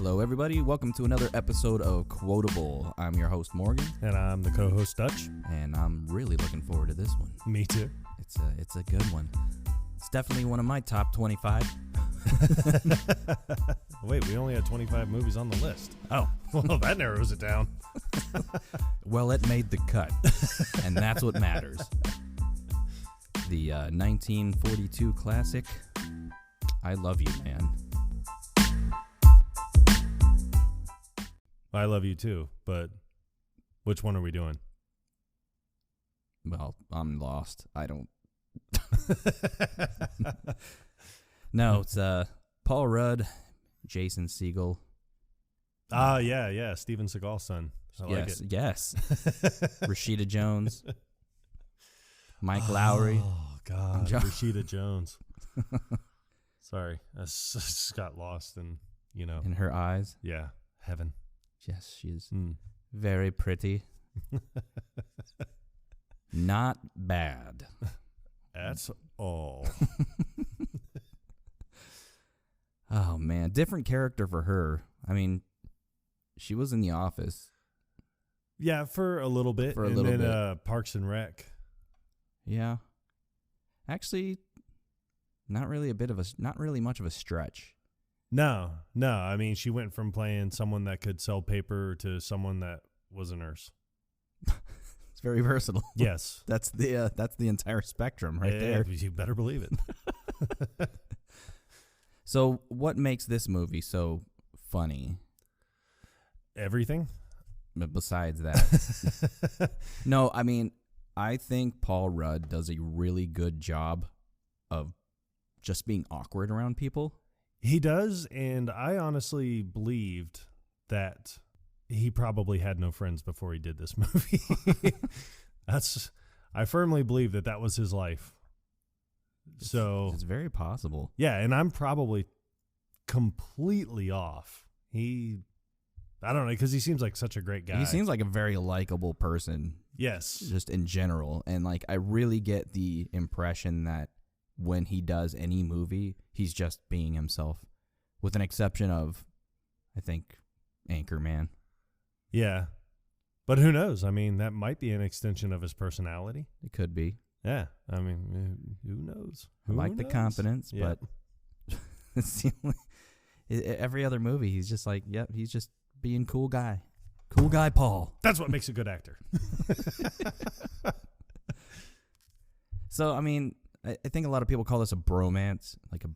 Hello, everybody. Welcome to another episode of Quotable. I'm your host, Morgan. And I'm the co-host, Dutch. And I'm really looking forward to this one. Me too. It's a good one. It's definitely one of my top 25. Wait, we only had 25 movies on the list. Oh. Well, that narrows it down. Well, it made the cut, and that's what matters. The 1942 classic, I Love You, Man. I love you too, but which one are we doing? Well, I'm lost. I don't... No, it's Paul Rudd, Jason Segel. Yeah, Steven Seagal's son. I like it. Yes. Rashida Jones. Mike Lowry. Oh, God. Rashida Jones. Sorry. I just got lost in her eyes. Yeah, heaven. Yes, she's very pretty. Not bad. That's all. Oh, man. Different character for her. I mean, she was in The Office. Yeah, for a little bit. And then Parks and Rec. Yeah. Actually, not really much of a stretch. No. I mean, she went from playing someone that could sell paper to someone that was a nurse. It's very versatile. Yes. That's the entire spectrum right there. You better believe it. So what makes this movie so funny? Everything? Besides that. No, I mean, I think Paul Rudd does a really good job of just being awkward around people. He does, and I honestly believed that he probably had no friends before he did this movie. I firmly believe that was his life. It's very possible. Yeah, and I'm probably completely off. I don't know, because he seems like such a great guy. He seems like a very likable person. Yes. Just in general. And I really get the impression that when he does any movie, he's just being himself. With an exception of, I think, Anchorman. Yeah. But who knows? I mean, that might be an extension of his personality. It could be. Yeah. I mean, who knows? I like the confidence, yeah. But it's the only, every other movie, he's just like, yep, he's just being cool guy. Cool guy Paul. That's what makes a good actor. So, I mean, I think a lot of people call this a bromance, like a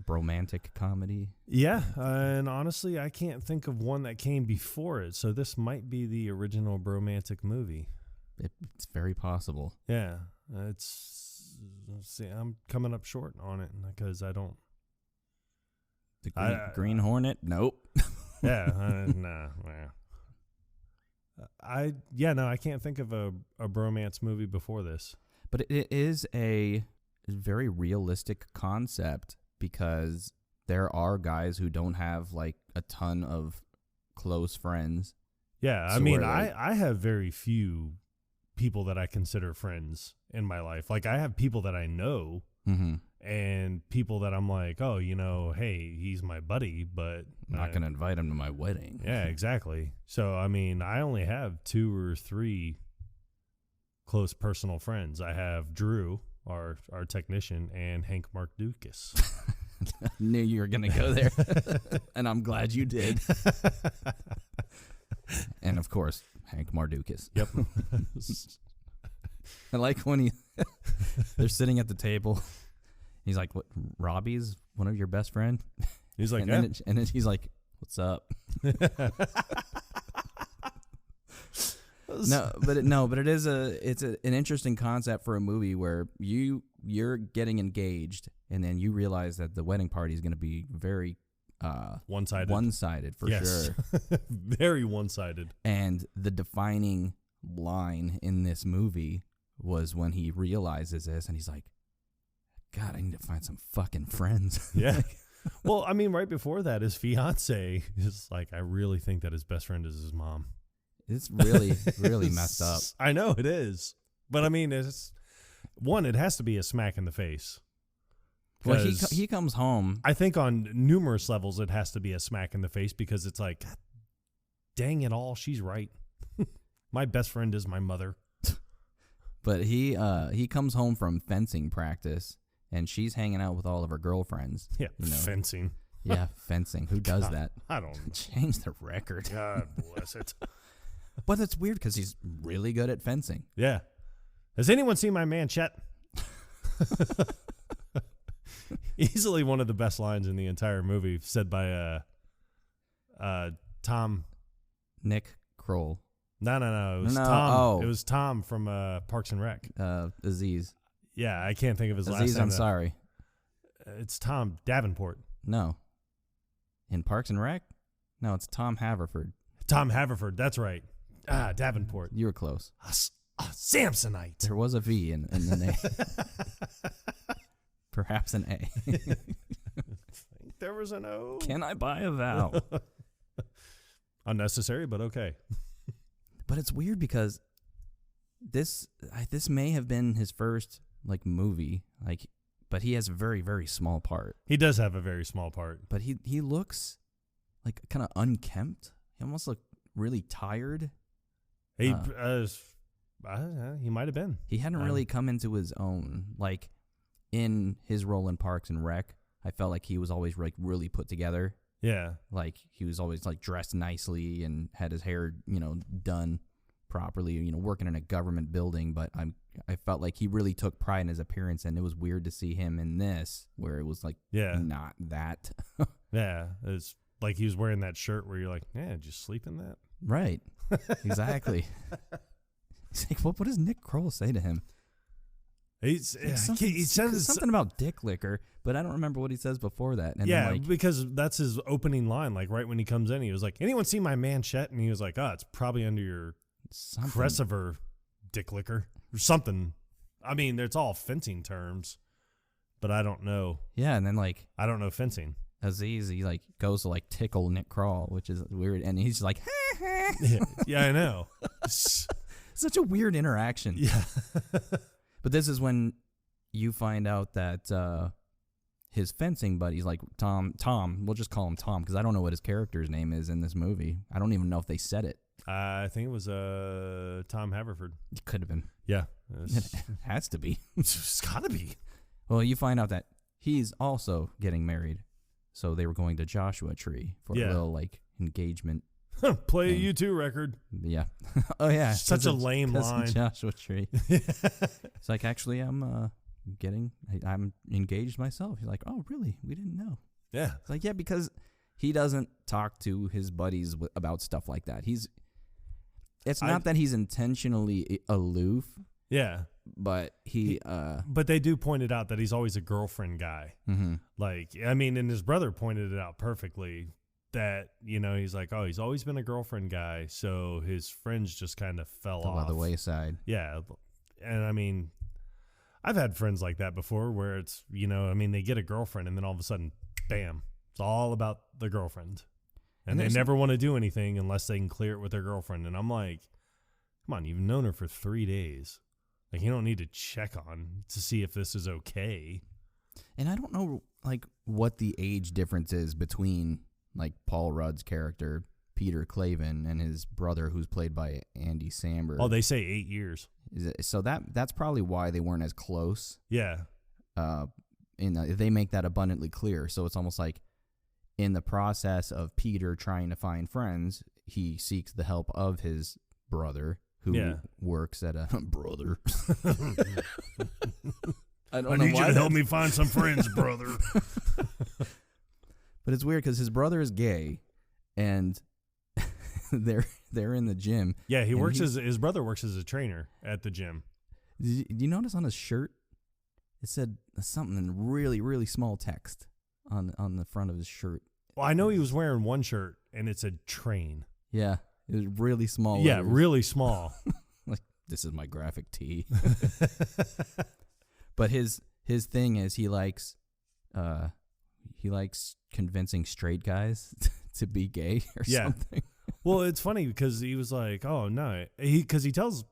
bromantic comedy. Yeah, and honestly, I can't think of one that came before it, so this might be the original bromantic movie. It's very possible. Yeah, let's see, I'm coming up short on it because I don't. The Green Hornet? Nope. Yeah, nah. I can't think of a bromance movie before this. But it is a very realistic concept because there are guys who don't have a ton of close friends. Yeah, I mean, I have very few people that I consider friends in my life. I have people that I know and people that I'm like, oh, hey, he's my buddy, but I'm not going to invite him to my wedding. Yeah, exactly. So, I mean, I only have 2 or 3 close personal friends. I have Drew, our technician, and Hank Mark Dukas. I knew you were going to go there, and I'm glad you did. And, of course, Hank Mardukas. Yep. I like when they're sitting at the table. He's like, "What? Robbie's one of your best friend?" He's like, and then he's like, "What's up?" But it is an interesting concept for a movie where you're getting engaged, and then you realize that the wedding party is going to be very one-sided for sure. Very one-sided. And the defining line in this movie was when he realizes this, and he's like, God, I need to find some fucking friends. Yeah. Well, I mean, right before that, his fiance is like, I really think that his best friend is his mom. It's really, really messed up. I know it is. But I mean, it has to be a smack in the face. Well, he comes home. I think on numerous levels it has to be a smack in the face because it's like, God, dang it all, she's right. My best friend is my mother. But he comes home from fencing practice, and she's hanging out with all of her girlfriends. Yeah, fencing. Yeah, fencing. Who does that? I don't change the record. God bless it. But it's weird because he's really good at fencing. Yeah. Has anyone seen my man Chet? Easily one of the best lines in the entire movie, said by Tom. Nick Kroll. No. It was Tom. Oh. It was Tom from Parks and Rec. Aziz. Yeah, I can't think of his last name. Aziz Ansari. It's Tom Davenport. No. In Parks and Rec? No, it's Tom Haverford. Tom Haverford, that's right. Davenport. You were close. Samsonite. There was a V in the name. Perhaps an A. I think there was an O. Can I buy a vowel? Unnecessary, but okay. But it's weird because this may have been his first movie, but he has a very, very small part. He does have a very small part. But he looks kind of unkempt. He almost looked really tired. He might have been. He hadn't really come into his own. In his role in Parks and Rec, I felt like he was always really put together. Yeah. He was always dressed nicely and had his hair, done properly, working in a government building. But I felt like he really took pride in his appearance, and it was weird to see him in this where it was not that. Yeah. It's like he was wearing that shirt where you're like, yeah, did you sleep in that? Right. Exactly. He's like, what does Nick Kroll say to him? He says something about dick liquor, but I don't remember what he says before that. And yeah, because that's his opening line. Right when he comes in, he was like, anyone see my man Chet? And he was like, it's probably under your Cressiver dick liquor or something. I mean, it's all fencing terms, but I don't know. Yeah, and then I don't know fencing. Aziz, he goes to tickle Nick Kroll, which is weird, and he's like, yeah, I know. Such a weird interaction. Yeah. But this is when you find out that his fencing buddies, Tom, we'll just call him Tom because I don't know what his character's name is in this movie. I don't even know if they said it. I think it was Tom Haverford. It could have been. Yeah. It has to be. It's got to be. Well, you find out that he's also getting married. So they were going to Joshua Tree for a little engagement. Play a U2 record. Yeah. Oh yeah. Such a lame line. Joshua Tree. It's actually I'm engaged myself. He's like, oh really? We didn't know. Yeah. It's yeah, because he doesn't talk to his buddies about stuff like that. It's not that he's intentionally aloof. Yeah. But but they do point it out that he's always a girlfriend guy. Mm-hmm. And his brother pointed it out perfectly that, he's like, oh, he's always been a girlfriend guy. So his friends just kind of fell off. By the wayside. Yeah. And I've had friends like that before where it's, they get a girlfriend and then all of a sudden, bam, it's all about the girlfriend. And they never want to do anything unless they can clear it with their girlfriend. And I'm like, come on, you've known her for 3 days. You don't need to check on to see if this is okay. And I don't know, what the age difference is between, Paul Rudd's character, Peter Clavin, and his brother, who's played by Andy Samberg. Oh, they say 8 years. So that's probably why they weren't as close. Yeah. They make that abundantly clear. So it's almost like in the process of Peter trying to find friends, he seeks the help of his brother, who works at a brother. I need you to help me find some friends, brother. But it's weird because his brother is gay, and they're in the gym. Yeah, his brother works as a trainer at the gym. Did you notice on his shirt? It said something in really, really small text on the front of his shirt. Well, I know he was wearing one shirt, and it said train. Yeah. It was really small. Yeah, really small. This is my graphic tee. But his thing is he likes convincing straight guys to be gay or something. Well, it's funny because he was like, oh no, because he tells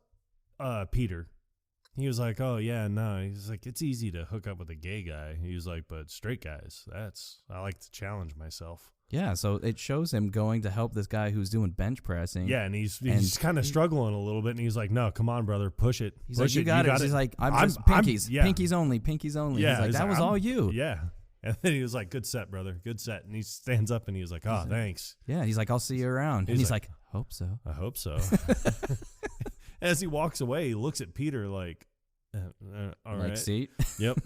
Peter, he was like, oh, yeah, no. He's like, it's easy to hook up with a gay guy. He was like, but straight guys, I like to challenge myself. Yeah, so it shows him going to help this guy who's doing bench pressing. Yeah, and he's kind of struggling a little bit, and he's like, no, come on, brother, push it. He's like, you got it. He's like, I'm just pinkies. Pinkies only, pinkies only. Yeah, he's like, that was all you. Yeah. And then he was like, good set, brother, good set. And he stands up, and he was like, oh, thanks. Yeah, he's like, I'll see you around. And he's like, hope so. I hope so. As he walks away, he looks at Peter like, all right. See? Yep.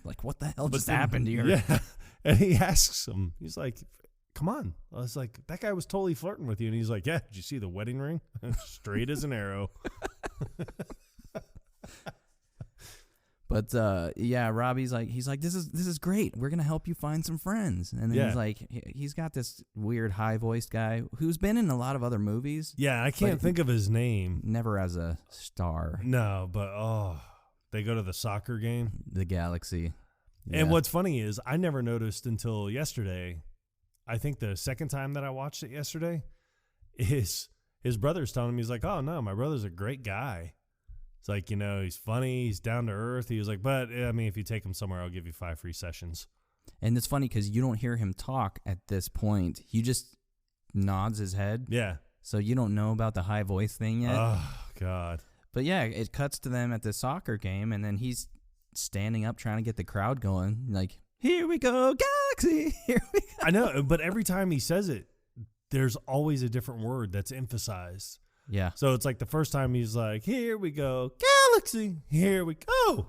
Like, what the hell just happened here? Yeah. And he asks him, he's like, come on. I was like, that guy was totally flirting with you. And he's like, yeah, did you see the wedding ring? Straight as an arrow. But yeah, Robbie's like, he's like, this is great. We're gonna help you find some friends. And then he's like, he's got this weird high voiced guy who's been in a lot of other movies. Yeah, I can't think of his name. Never as a star. No, but they go to the soccer game, the Galaxy. Yeah. And what's funny is I never noticed until yesterday. I think the second time that I watched it yesterday, is his brother's telling him, he's like, oh no, my brother's a great guy. It's like, you know, he's funny, he's down to earth. He was like, but I mean, if you take him somewhere, I'll give you 5 free sessions. And it's funny because you don't hear him talk at this point. He just nods his head. Yeah. So you don't know about the high voice thing yet. Oh, God. But yeah, it cuts to them at the soccer game, and then he's standing up trying to get the crowd going. Like, here we go, Galaxy. Here we go. I know, but every time he says it, there's always a different word that's emphasized. Yeah. So it's like the first time he's like, here we go, Galaxy. Here we go.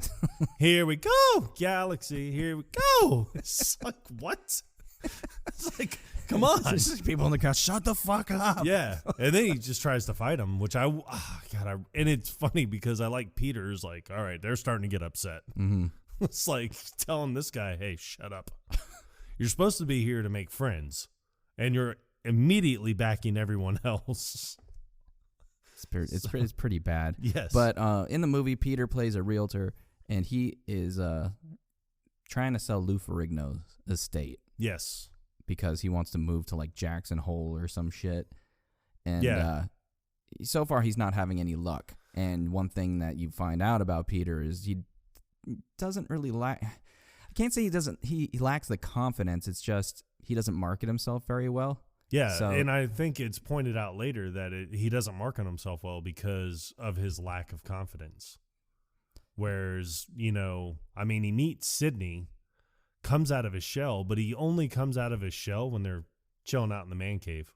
Here we go, Galaxy. Here we go. It's like, what? It's like, come on. Just people in the crowd, shut the fuck up. Yeah. And then he just tries to fight him, which and it's funny because I like Peter's like, all right, they're starting to get upset. Mm-hmm. It's like telling this guy, hey, shut up. You're supposed to be here to make friends, and you're immediately backing everyone else. It's pretty bad. Yes. But in the movie, Peter plays a realtor, and he is trying to sell Lou Ferrigno's estate. Yes. Because he wants to move to like Jackson Hole or some shit. And so far, he's not having any luck. And one thing that you find out about Peter is he doesn't really lack. I can't say he doesn't. He lacks the confidence. It's just he doesn't market himself very well. Yeah, and I think it's pointed out later that he doesn't market himself well because of his lack of confidence. Whereas, you know, I mean, he meets Sydney, comes out of his shell, but he only comes out of his shell when they're chilling out in the man cave.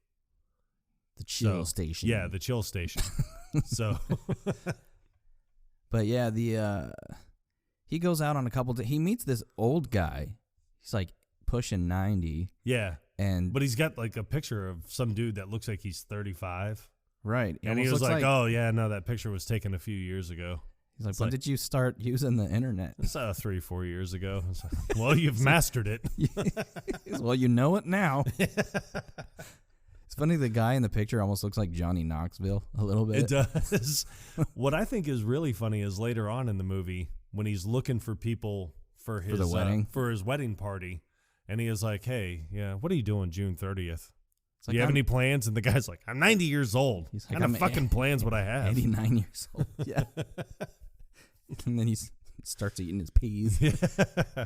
The chill station. Yeah, the chill station. So. But yeah, he goes out on a couple he meets this old guy. He's like pushing 90. Yeah. But he's got like a picture of some dude that looks like he's 35. Right. And he was like, oh, yeah, no, that picture was taken a few years ago. He's like, when did you start using the internet? It's 3-4 years ago. Like, well, you've mastered it. Well, you know it now. It's funny, the guy in the picture almost looks like Johnny Knoxville a little bit. It does. What I think is really funny is later on in the movie when he's looking for people for his wedding party. And he is like, hey, yeah, what are you doing June 30th? Do you have any plans? And the guy's like, I'm 90 years old. He's like, what kind of fucking plans would I have? 89 years old. Yeah. And then he starts eating his peas. Yeah.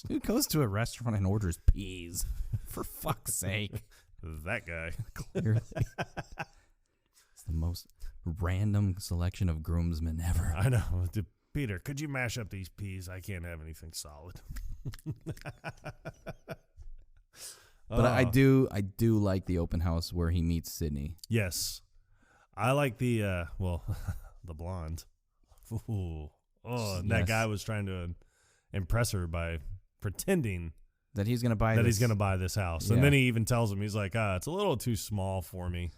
Who goes to a restaurant and orders peas? For fuck's sake. That guy. Clearly. It's the most random selection of groomsmen ever. I know. Peter, could you mash up these peas? I can't have anything solid. But I do like the open house where he meets Sydney. Yes. I like the the blonde. Ooh. Oh, and that guy was trying to impress her by pretending that he's going to buy this house. Yeah. And then he even tells him, he's like, it's a little too small for me.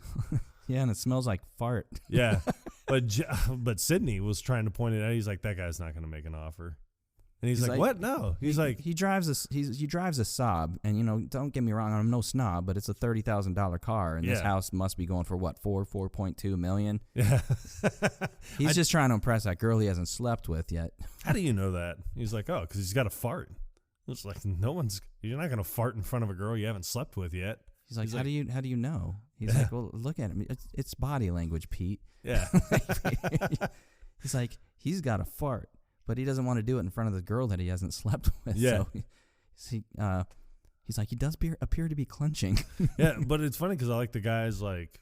Yeah, and it smells like fart. Yeah. But Sydney was trying to point it out. He's like, that guy's not going to make an offer. And he's like, what? No. He's like, he drives a Saab, and you know, don't get me wrong, I'm no snob, but it's a $30,000 car, and this house must be going for what, 4.2 million. Yeah. He's just trying to impress that girl he hasn't slept with yet. How do you know that? He's like, because he's got a fart. It's like you're not gonna fart in front of a girl you haven't slept with yet. He's like, how do you know? He's like, well, look at him. It's body language, Pete. Yeah. He's like, he's got a fart, but he doesn't want to do it in front of the girl that he hasn't slept with. Yeah. So he's like, he does appear to be clenching. Yeah, but it's funny because I like the guy's like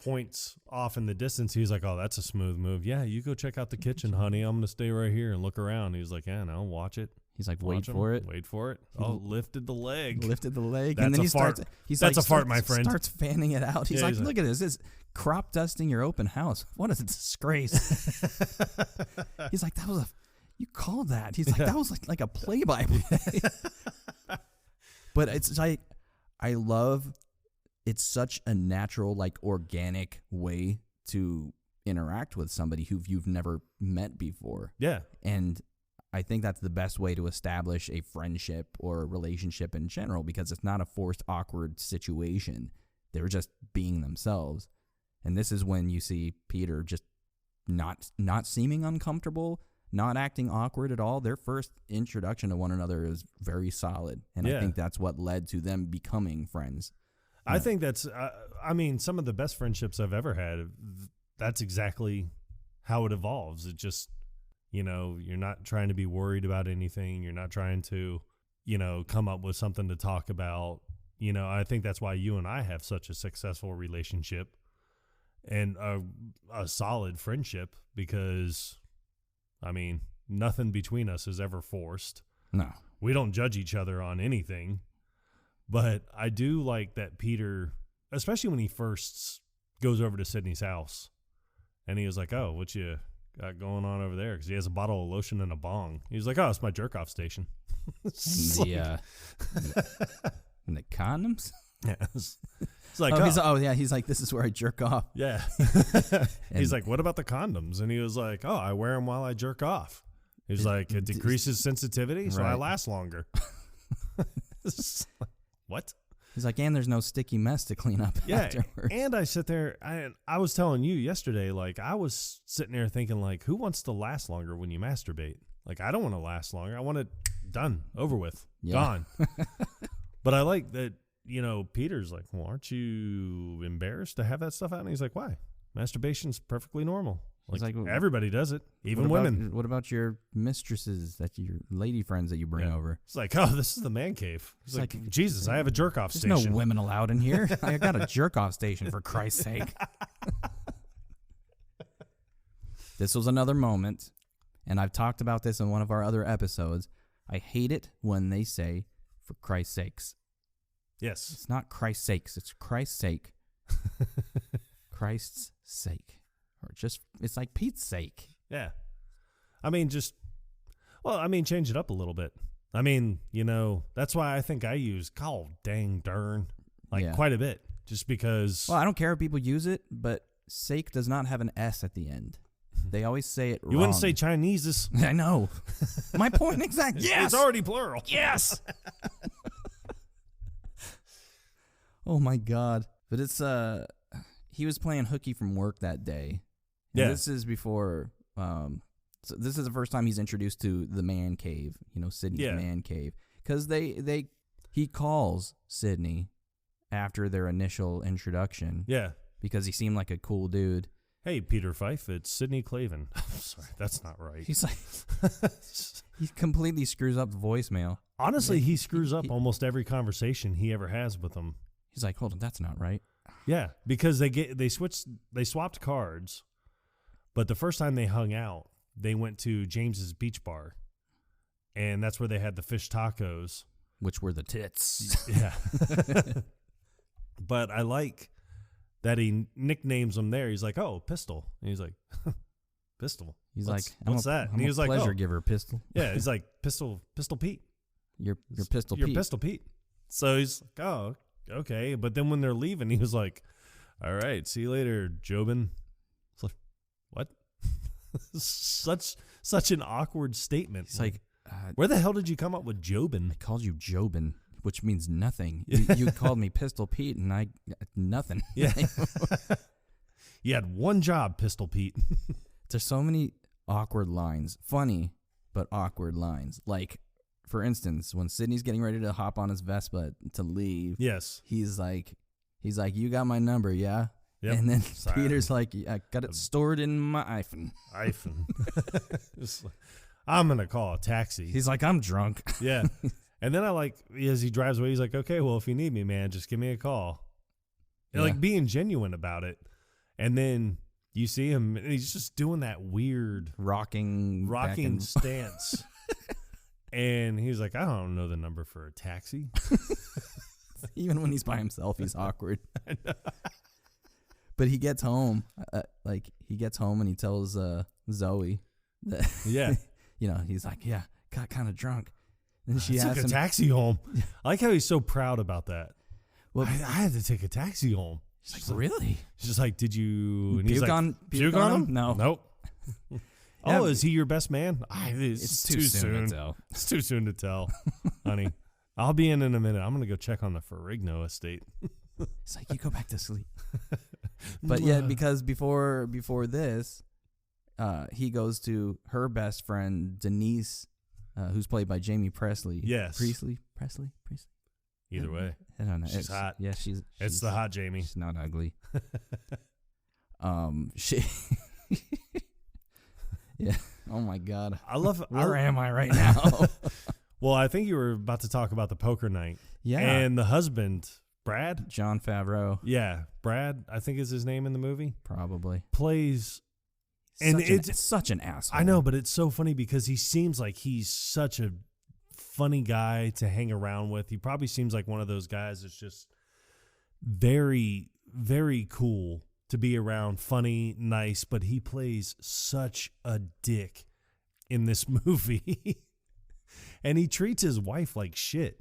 points off in the distance. He's like, oh, that's a smooth move. Yeah, you go check out the kitchen, honey. I'm going to stay right here and look around. He's like, yeah, no, watch it. He's like, wait for it. Wait for it. Oh, lifted the leg. That's and then he fart. That's a fart, my friend. Starts fanning it out. He's like, look at this. This is crop dusting your open house. What a disgrace. He's like, you called that. He's like, that was like a play-by-play. But it's like, I love, it's such a natural, like organic way to interact with somebody who you've never met before. Yeah. And I think that's the best way to establish a friendship or a relationship in general, because it's not a forced, awkward situation. They're just being themselves. And this is when you see Peter just not seeming uncomfortable, not acting awkward at all. Their first introduction to one another is very solid. And I think that's what led to them becoming friends. I think that's, I mean, some of the best friendships I've ever had, that's exactly how it evolves. It just, you know, you're not trying to be worried about anything. You're not trying to, you know, come up with something to talk about. You know, I think that's why you and I have such a successful relationship and a solid friendship, because, I mean, nothing between us is ever forced. No. We don't judge each other on anything. But I do like that Peter, especially when he first goes over to Sydney's house, and he was like, oh, what you got going on over there? Because he has a bottle of lotion and a bong. He's like, oh, it's my jerk-off station. And the condoms? Yeah. It's like, he's like, this is where I jerk off. Yeah. He's like, what about the condoms? And he was like, oh, I wear them while I jerk off. He's like, it decreases sensitivity, so I last longer. What? He's like, and there's no sticky mess to clean up afterwards. And I sit there, I was telling you yesterday, like, I was sitting there thinking, like, who wants to last longer when you masturbate? Like, I don't want to last longer. I want it done, over with, gone. But I like that, you know, Peter's like, well, aren't you embarrassed to have that stuff out? And he's like, why? Masturbation's perfectly normal. Like everybody does it, even women. What about your mistresses, your lady friends that you bring over? It's like, oh, this is the man cave. It's like, Jesus, I have a jerk-off station. There's no women allowed in here. I got a jerk-off station, for Christ's sake. This was another moment, and I've talked about this in one of our other episodes. I hate it when they say, for Christ's sakes. Yes. It's not Christ's sakes. It's Christ's sake. Christ's sake. Or just, it's like Pete's sake. Yeah. I mean, change it up a little bit. I mean, you know, that's why I think I use dang darn, quite a bit. Just because. Well, I don't care if people use it, but sake does not have an S at the end. They always say it wrong. You wouldn't say Chinese's. I know. My point exactly. Yes. It's already plural. Yes. Oh, my God. But it's, he was playing hooky from work that day. And this is before, so this is the first time he's introduced to the man cave, you know, Sydney's man cave. Because he calls Sydney after their initial introduction. Yeah. Because he seemed like a cool dude. Hey, Peter Fife, it's Sidney Clavin. Sorry, that's not right. He's like, he completely screws up the voicemail. Honestly, he screws up almost every conversation he ever has with them. He's like, hold on, that's not right. Yeah, because they swapped cards, but the first time they hung out, they went to James's Beach Bar, and that's where they had the fish tacos, which were the tits. Yeah. But I like that he nicknames them there. He's like, oh, Pistol. And he's like, Pistol. He's what's that? And he was like, pleasure giver, Pistol. Yeah, he's like, Pistol Pete. You're Pistol Pete. You're Pistol Pete. So he's like, oh, okay. But then when they're leaving, he was like, all right, see you later, Jobin. It's like, what? Such an awkward statement. It's like, where the hell did you come up with Jobin? I called you Jobin, which means nothing. You called me Pistol Pete, and I nothing. Yeah. You had one job, Pistol Pete. There's so many awkward lines. Funny, but awkward lines. Like, for instance, when Sydney's getting ready to hop on his Vespa to leave. Yes. He's like, you got my number, yeah? Yep. And then Peter's like, I got it stored in my iPhone. I'm going to call a taxi. He's like, I'm drunk. Yeah. And then as he drives away, he's like, okay, well, if you need me, man, just give me a call. And like being genuine about it. And then you see him, and he's just doing that weird rocking stance. And he's like, I don't know the number for a taxi. Even when he's by himself, he's awkward. But he gets home, and he tells Zoe that, he's like, yeah, got kind of drunk. And she took a taxi home. I like how he's so proud about that. Well, I had to take a taxi home. She's like, really? She's just like, did you puke on him? No. Nope. Oh, is he your best man? It's too soon to tell. It's too soon to tell, honey. I'll be in a minute. I'm going to go check on the Ferrigno estate. It's like, you go back to sleep. But yeah, because before this, he goes to her best friend, Denise, who's played by Jamie Presley. Yes. Presley. Either way. I don't know. She's hot. Yeah, it's the hot Jamie. She's not ugly. Yeah. Oh my God. I love. Where am I right now? Well, I think you were about to talk about the poker night. Yeah. And the husband, Brad? Jon Favreau. Yeah. Brad, I think is his name in the movie. Probably. Plays. And it's such an asshole. I know, but it's so funny because he seems like he's such a funny guy to hang around with. He probably seems like one of those guys that's just very, very cool to be around, funny, nice, but he plays such a dick in this movie. And he treats his wife like shit,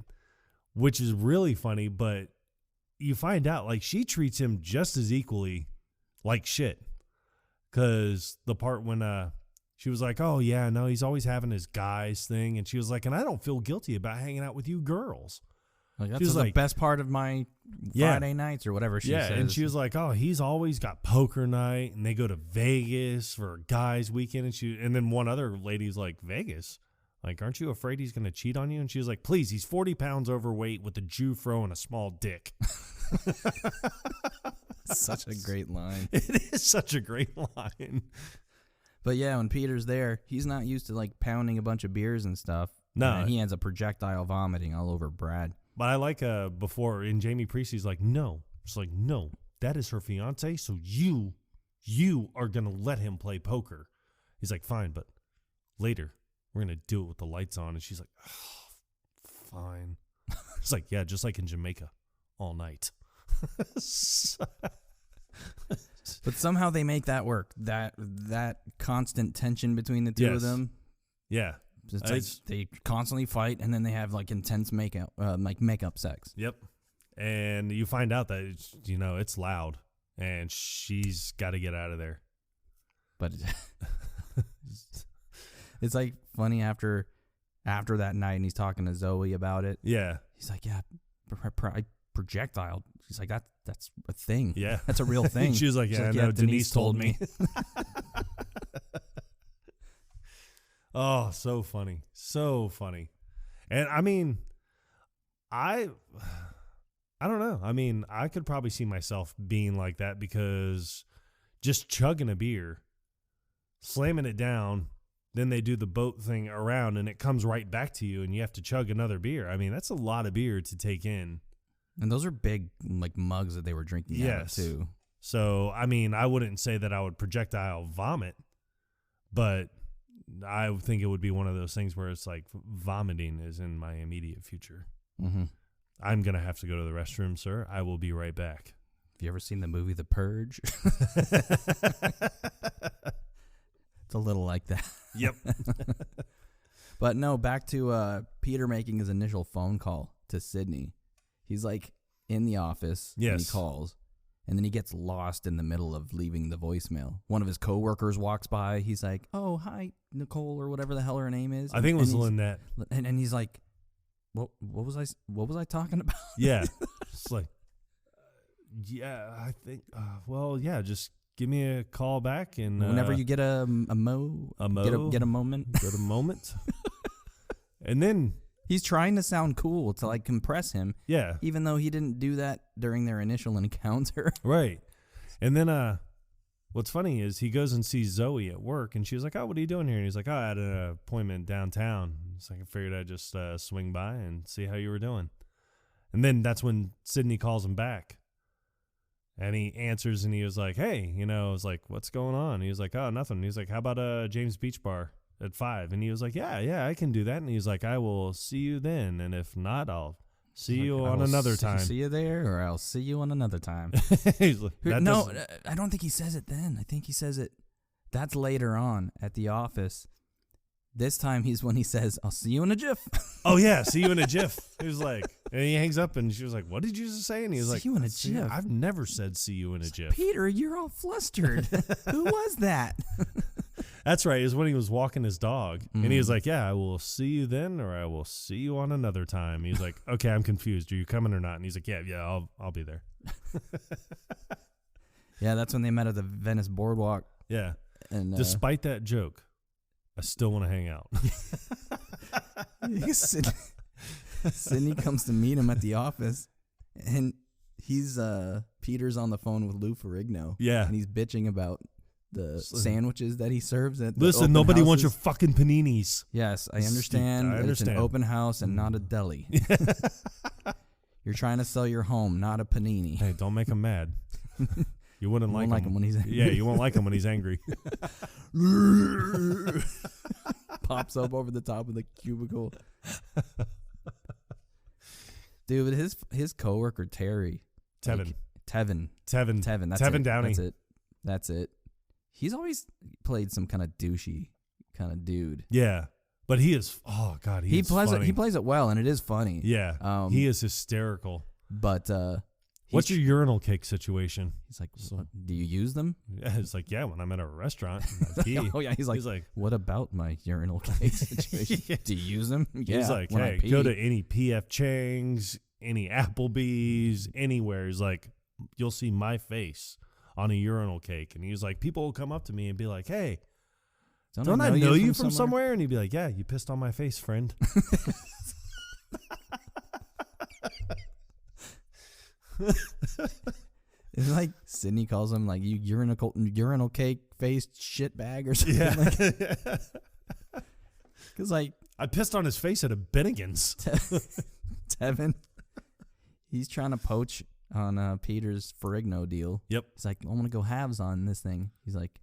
which is really funny, but you find out like she treats him just as equally like shit. Because the part when she was like, oh, yeah, no, he's always having his guys thing. And she was like, and I don't feel guilty about hanging out with you girls. Like, that's the best part of my Friday nights or whatever she says. And she was like, oh, he's always got poker night. And they go to Vegas for a guys weekend. And then one other lady's like, Vegas? Like, aren't you afraid he's going to cheat on you? And she was like, please, he's 40 pounds overweight with a Jew fro and a small dick. Such a great line. It is such a great line. But yeah, when Peter's there, he's not used to like pounding a bunch of beers and stuff. No. And he ends up projectile vomiting all over Brad. But I like before in Jamie Priestley's like, no. It's like, no, that is her fiance. So you are going to let him play poker. He's like, fine, but later we're going to do it with the lights on. And she's like, oh, fine. It's like, yeah, just like in Jamaica all night. But somehow they make that work. That constant tension between the two of them. Yeah. It's like they constantly fight, and then they have like intense makeup sex. Yep. And you find out that it's loud, and she's got to get out of there. But it's like funny after that night, and he's talking to Zoe about it. Yeah. He's like, yeah, I projectile. She's like, that's a thing. Yeah. That's a real thing. She was like, yeah, no, Denise told me. Oh, so funny. So funny. And I mean, I don't know. I mean, I could probably see myself being like that because just chugging a beer, slamming it down, then they do the boat thing around and it comes right back to you and you have to chug another beer. I mean, that's a lot of beer to take in. And those are big like mugs that they were drinking out of too. So, I mean, I wouldn't say that I would projectile vomit, but I think it would be one of those things where it's like vomiting is in my immediate future. Mm-hmm. I'm going to have to go to the restroom, sir. I will be right back. Have you ever seen the movie The Purge? It's a little like that. Yep. But no, back to Peter making his initial phone call to Sydney. He's like in the office and he calls. And then he gets lost in the middle of leaving the voicemail. One of his coworkers walks by. He's like, "Oh, hi, Nicole," or whatever the hell her name is. I think it was Lynette. And he's like, "What was I talking about?" Yeah, it's like, yeah, I think. Well, yeah, just give me a call back and whenever you get get a moment, get a moment, and then. He's trying to sound cool to like impress him. Yeah. Even though he didn't do that during their initial encounter. Right. And then what's funny is he goes and sees Zoe at work, and she's like, "Oh, what are you doing here?" And he's like, "Oh, I had an appointment downtown. So I figured I'd just swing by and see how you were doing." And then that's when Sydney calls him back. And he answers, and he was like, "Hey, I was like, what's going on?" And he was like, "Oh, nothing." And he was like, "How about James Beach Bar at 5?" And he was like, yeah, I can do that. And he was like, "I will see you then. And if not, I'll see you on another time." See you there, or I'll see you on another time. Like, no, I don't think he says it then. I think he says it. That's later on at the office. This time when he says, "I'll see you in a jiff." Oh, yeah, see you in a jiff. He was like, and he hangs up, and she was like, "What did you just say?" And he was like, "See you in a jiff." I've never said "see you in a jiff." Peter, you're all flustered. Who was that? That's right. It was when he was walking his dog, and he was like, "Yeah, I will see you then, or I will see you on another time." He's like, "Okay, I'm confused. Are you coming or not?" And he's like, "Yeah, I'll be there." Yeah, that's when they met at the Venice Boardwalk. Yeah, and despite that joke, I still want to hang out. Sydney comes to meet him at the office, and Peter's on the phone with Lou Ferrigno. Yeah, and he's bitching about the sandwiches that he serves at the Listen, open nobody houses. wants your fucking paninis. Yes, I understand. It's an open house and not a deli. You're trying to sell your home, not a panini. Hey, don't make him mad. You wouldn't like him when he's angry. Yeah, you won't like him when he's angry. Pops up over the top of the cubicle. Dude, his coworker Terry. Tevin. Tevin Downey. That's it. He's always played some kind of douchey kind of dude. Yeah. But he is, oh God, he plays funny. He plays it well, and it is funny. Yeah. He is hysterical. But what's your urinal cake situation? He's like, do you use them? Yeah, it's like, yeah, when I'm at a restaurant. Oh yeah, he's like, what about my urinal cake situation? Yeah. Do you use them? Yeah. He's like, hey, go to any P.F. Chang's, any Applebee's, anywhere. He's like, you'll see my face on a urinal cake. And he's like, people will come up to me and be like, hey, don't I know you from somewhere? And he'd be like, yeah, you pissed on my face, friend. It's like Sydney calls him like, you urinal cake faced shit bag or something. Yeah. Because like, I pissed on his face at a Bennigan's. Tevin, he's trying to poach on Peter's Ferrigno deal. Yep. He's like, I want to go halves on this thing. He's like,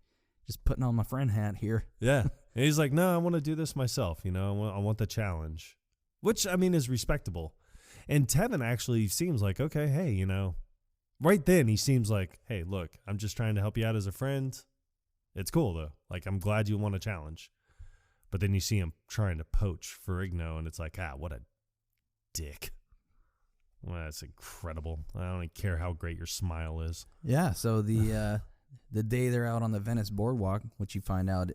just putting on my friend hat here. Yeah. And he's like, no, I want to do this myself. I want the challenge, which I mean is respectable. And Tevin actually seems like, okay, hey, right then he seems like, hey, look, I'm just trying to help you out as a friend. It's cool though. Like, I'm glad you want a challenge. But then you see him trying to poach Ferrigno, and it's like, what a dick. Well, that's incredible. I don't even care how great your smile is. Yeah. So the day they're out on the Venice Boardwalk, which you find out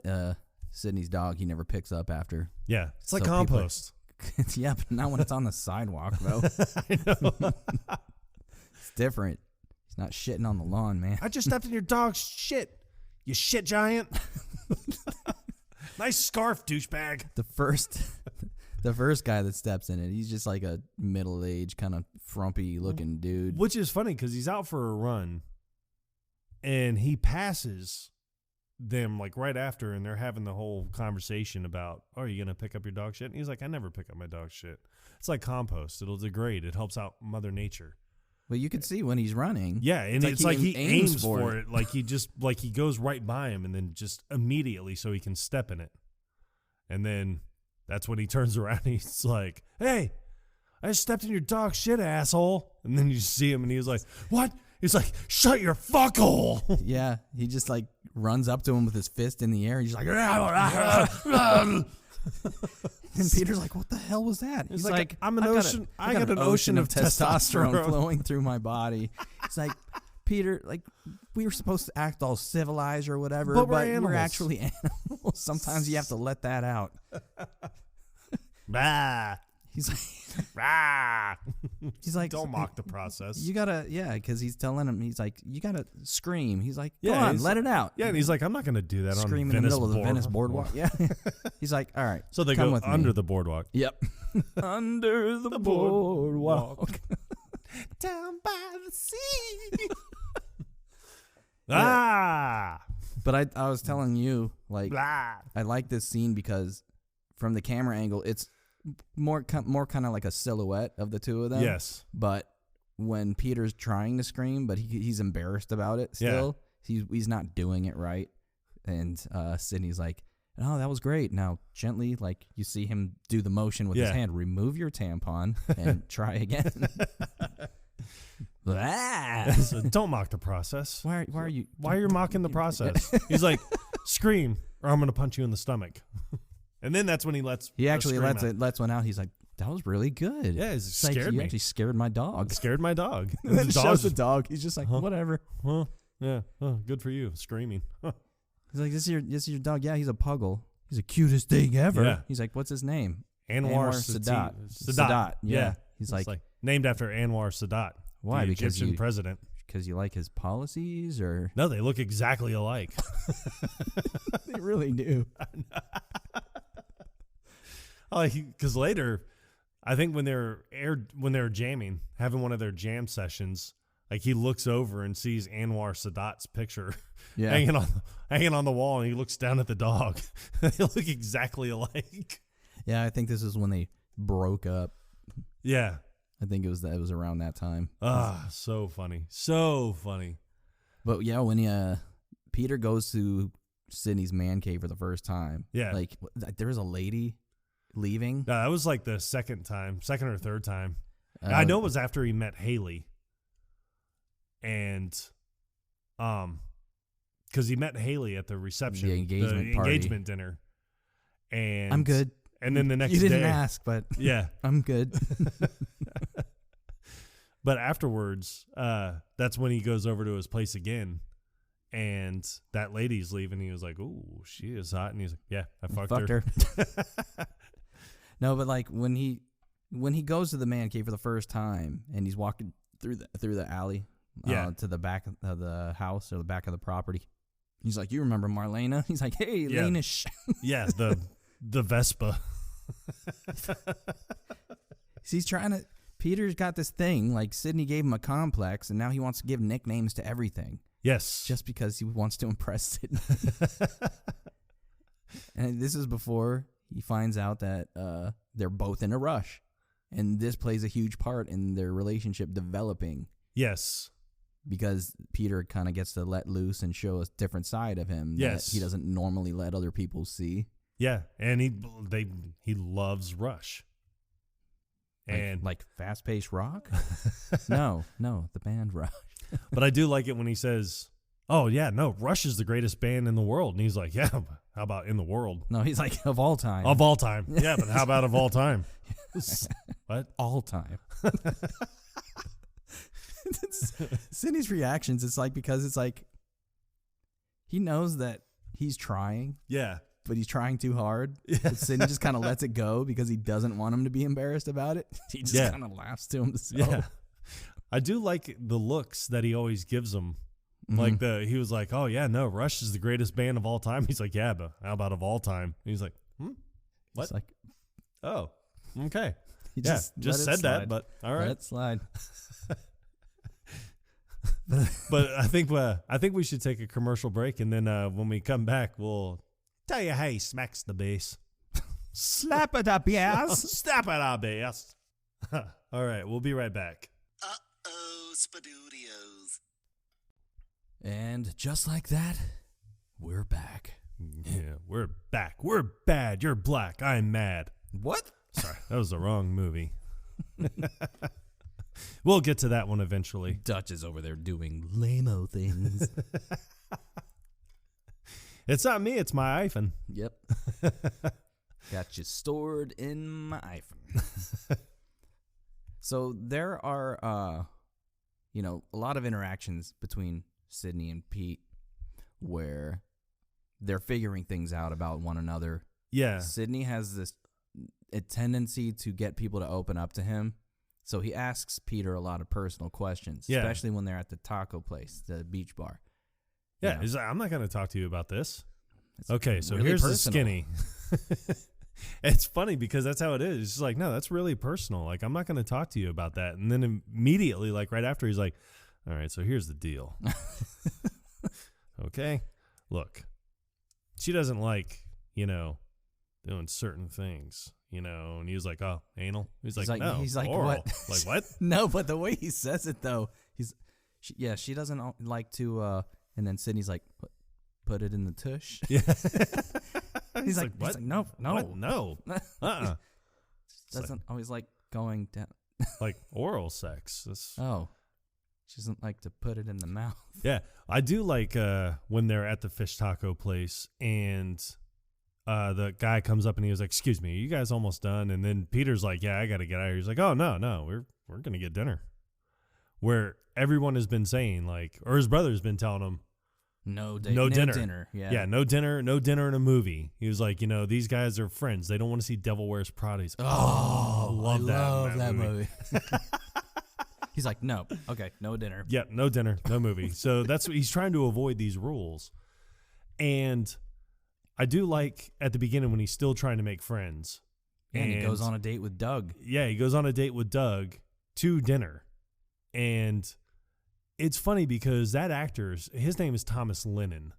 Sydney's dog he never picks up after. Yeah, it's like compost. Yeah, but not when it's on the sidewalk, though. I know. It's different. He's not shitting on the lawn, man. I just stepped in your dog's shit, you shit giant. Nice scarf, douchebag. The first guy that steps in it, he's just like a middle-aged, kind of frumpy-looking dude. Which is funny because he's out for a run, and he passes them like right after, and they're having the whole conversation about, are you gonna pick up your dog shit? And he's like, I never pick up my dog shit. It's like compost. It'll degrade. It helps out Mother Nature. Well, you can see when he's running. Yeah, and it's like he aims for it. Like he just he goes right by him and then just immediately so he can step in it. And then that's when he turns around and he's like, hey, I just stepped in your dog shit, asshole. And then you see him and he's like, what? He's like, shut your fuckhole. Yeah, he just like runs up to him with his fist in the air. He's like, and Peter's like, what the hell was that? He's like, I got an ocean of testosterone flowing through my body. It's like, Peter, like, we were supposed to act all civilized or whatever, but we're actually animals. Sometimes you have to let that out. Bah. He's like, rah. He's like, don't mock the process. You gotta, because he's telling him, he's like, you gotta scream. He's like, go on, let it out. Yeah, and he's like, I'm not gonna do that. Scream on in the middle of the Venice Boardwalk. Yeah. He's like, all right. So they go under the boardwalk. Yep. Under the boardwalk. Down by the sea. But I was telling you, like, I like this scene because from the camera angle, it's more kind of like a silhouette of the two of them. Yes. But when Peter's trying to scream, but he's embarrassed about it still, he's not doing it right. And Sydney's like, oh, that was great. Now, gently, like, you see him do the motion with his hand. Remove your tampon and try again. So don't mock the process. Why are you mocking the process? He's like, scream, or I'm going to punch you in the stomach. And then that's when he actually lets one out. He's like, that was really good. Yeah, it scared me. You actually scared my dog. Scared my dog. And then shows the dog. He's just like, whatever. Huh? Yeah. Oh, good for you. Screaming. Huh. He's like, this is your dog. Yeah, he's a puggle. He's the cutest thing ever. Yeah. He's like, what's his name? Anwar Sadat. Yeah. He's like named after Anwar Sadat. Why? The because Egyptian president. Because you like his policies, or no? They look exactly alike. They really do. Because later, I think when they're jamming, having one of their jam sessions, like he looks over and sees Anwar Sadat's picture hanging on the wall, and he looks down at the dog. They look exactly alike. Yeah, I think this is when they broke up. Yeah. I think it was around that time. So funny. So funny. But yeah, when Peter goes to Sydney's man cave for the first time. Yeah. Like there was a lady leaving. No, that was like the second or third time. I know it was after he met Haley. And because he met Haley at the reception, the engagement dinner. And I'm good. And then the next day. You didn't ask, but yeah, I'm good. But afterwards, that's when he goes over to his place again, and that lady's leaving. He was like, "Ooh, she is hot," and he's like, "Yeah, I fucked her." No, but like when he goes to the man cave for the first time, and he's walking through the alley, to the back of the house or the back of the property. He's like, "You remember Marlena?" He's like, "Hey, Lanish." Yeah, the Vespa. He's trying to. Peter's got this thing, like Sydney gave him a complex, and now he wants to give nicknames to everything. Yes. Just because he wants to impress Sydney. And this is before he finds out that they're both in a rush. And this plays a huge part in their relationship developing. Yes. Because Peter kind of gets to let loose and show a different side of him that he doesn't normally let other people see. Yeah, and he loves Rush. And like fast-paced rock? No, the band Rush. But I do like it when he says, "Oh yeah, no, Rush is the greatest band in the world." And he's like, "Yeah, how about in the world?" No, he's like, of all time. Of all time. Yeah, but how about of all time? What? All time. Sydney's reactions, it's like, because it's like he knows that he's trying. Yeah. But he's trying too hard. Yeah. Sydney just kind of lets it go because he doesn't want him to be embarrassed about it. He just kind of laughs to himself. Yeah. I do like the looks that he always gives him. Mm-hmm. Like he was like, "Oh yeah, no, Rush is the greatest band of all time." He's like, "Yeah, but how about of all time?" And he's like, "What?" It's like, "Oh, okay." He just said that, but all right. Let it slide. But I think we should take a commercial break, and then when we come back, we'll tell you how he smacks the bass. Slap it up, yes. Slap it up, yes. All right, we'll be right back. Spadudios. And just like that, we're back. Yeah, we're back. We're bad. You're black. I'm mad. What? Sorry, that was the wrong movie. We'll get to that one eventually. Dutch is over there doing lame-o things. It's not me, it's my iPhone. Yep. Got you stored in my iPhone. So there are, a lot of interactions between Sydney and Pete where they're figuring things out about one another. Yeah. Sydney has a tendency to get people to open up to him. So he asks Peter a lot of personal questions, especially when they're at the taco place, the beach bar. Yeah, he's like, "I'm not going to talk to you about this." Okay, so really here's personal. The skinny. It's funny because that's how it is. It's just like, no, that's really personal. Like, I'm not going to talk to you about that. And then immediately, like right after, he's like, "All right, so here's the deal." okay, look, she doesn't like, doing certain things, and he was like, oh, anal. He's like, no, he's like, oral. what? Like, what? No, but the way he says it though, she doesn't like to, and then Sydney's like, put it in the tush. Yeah. he's like, what? He's like, no. What? No. Doesn't always like going down. Like oral sex. She doesn't like to put it in the mouth. Yeah. I do like when they're at the fish taco place and the guy comes up and he was like, excuse me, are you guys almost done? And then Peter's like, yeah, I got to get out of here. He's like, oh, no, we're going to get dinner. Where everyone has been saying, like, or his brother's been telling him, no dinner. Yeah, no dinner in a movie. He was like, these guys are friends. They don't want to see Devil Wears Prada. I love that movie. He's like, no, okay, no dinner. Yeah, no dinner, no movie. So that's what he's trying to avoid, these rules. And I do like at the beginning when he's still trying to make friends. And he goes on a date with Doug. Yeah, he goes on a date with Doug to dinner. And it's funny because that actor's, his name is Thomas Lennon.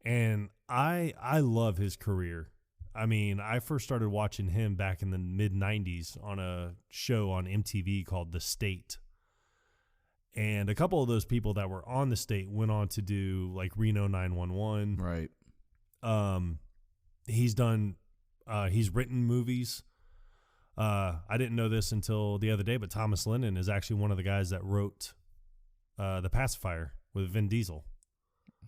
And I love his career. I mean, I first started watching him back in the mid-90s on a show on MTV called The State. And a couple of those people that were on The State went on to do like Reno 911. Right. He's written movies. I didn't know this until the other day, but Thomas Lennon is actually one of the guys that wrote The Pacifier with Vin Diesel.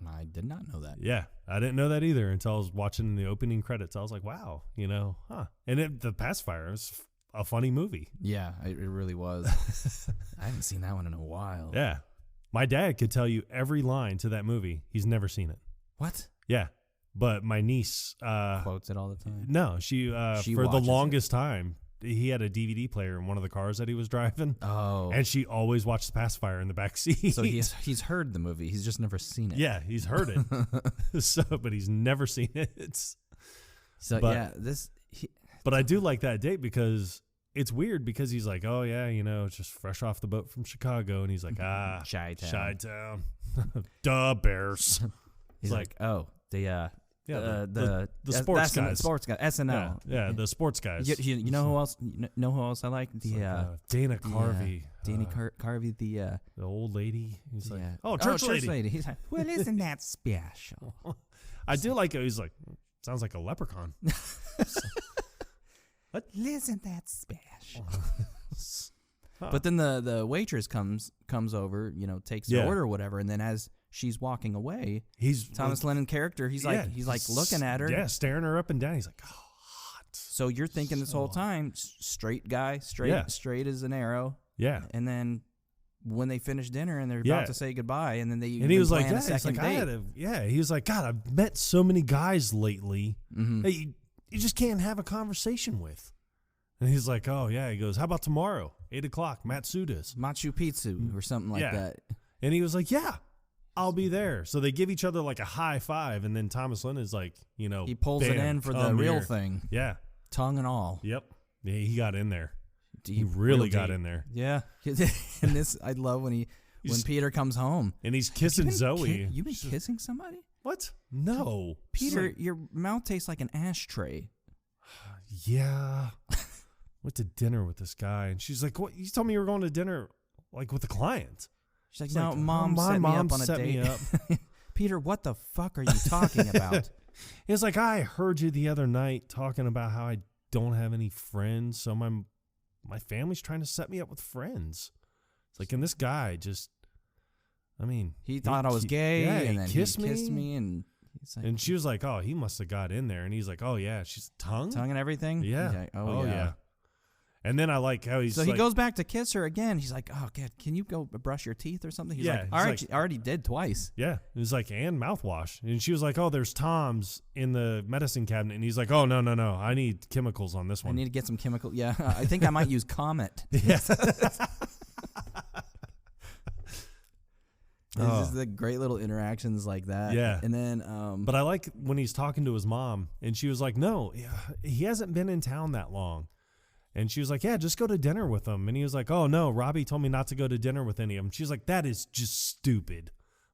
I did not know that. Yeah, I didn't know that either until I was watching the opening credits. I was like, wow, huh. And The Pacifier is a funny movie. Yeah, it really was. I haven't seen that one in a while. Yeah. My dad could tell you every line to that movie. He's never seen it. What? Yeah. But my niece quotes it all the time. No, she for the longest time, he had a DVD player in one of the cars that he was driving. Oh. And she always watched The Pacifier in the back seat. So he's heard the movie. He's just never seen it. Yeah, he's heard it. But he's never seen it. But I do like that date because it's weird because he's like, oh, yeah, it's just fresh off the boat from Chicago. And he's like, Chi-town. Duh, Bears. He's like, oh, the sports guys. Sports guys. SNL. Yeah, the sports guys. You know who else? Know who else I like? Dana Carvey. Dana Carvey, the old lady. He's like, church lady. He's like, well, isn't that special? I do like it. He's like, sounds like a leprechaun. What? Isn't that special? But then the waitress comes over, takes the order or whatever, and then as she's walking away, Thomas Lennon character. He's like looking at her, staring her up and down. He's like, oh, hot. So you're thinking this whole time, straight guy, straight as an arrow. Yeah. And then when they finish dinner and they're about to say goodbye, and then he was like, he was like, God, I've met so many guys lately that you just can't have a conversation with. And he's like, oh yeah. He goes, how about tomorrow, 8:00, Matsuda's, Machu Picchu or something like that. And he was like, yeah, I'll be there. So they give each other like a high five, and then Thomas Lennon is like, he pulls it in for the real thing. Yeah. Tongue and all. Yep. Yeah, he got in there. He really got in there. Yeah. And this, I love when Peter comes home. And he's kissing Zoe. You been kissing somebody? What? No. Peter, your mouth tastes like an ashtray. Yeah. Went to dinner with this guy, and she's like, what? You told me you were going to dinner like with a client. She's like, no, Mom set me up on a date. Peter, what the fuck are you talking about? He's like, I heard you the other night talking about how I don't have any friends, so my family's trying to set me up with friends. It's like, and this guy just, he thought I was gay, and then he kissed me, and he's like, and she was like, oh, he must have got in there, and he's like, oh yeah, she's tongue and everything. Yeah. Like, oh yeah. And then I like how he's he goes back to kiss her again. He's like, oh, God, can you go brush your teeth or something? He's like, I already did twice. Yeah. He's like, and mouthwash. And she was like, oh, there's Tom's in the medicine cabinet. And he's like, oh, no. I need chemicals on this one. I need to get some chemical. Yeah. I think I might use Comet. Yeah. It's just the great little interactions like that. Yeah. And then, but I like when he's talking to his mom, and she was like, no, he hasn't been in town that long. And she was like, yeah, just go to dinner with him. And he was like, oh, no, Robbie told me not to go to dinner with any of them. She's like, that is just stupid.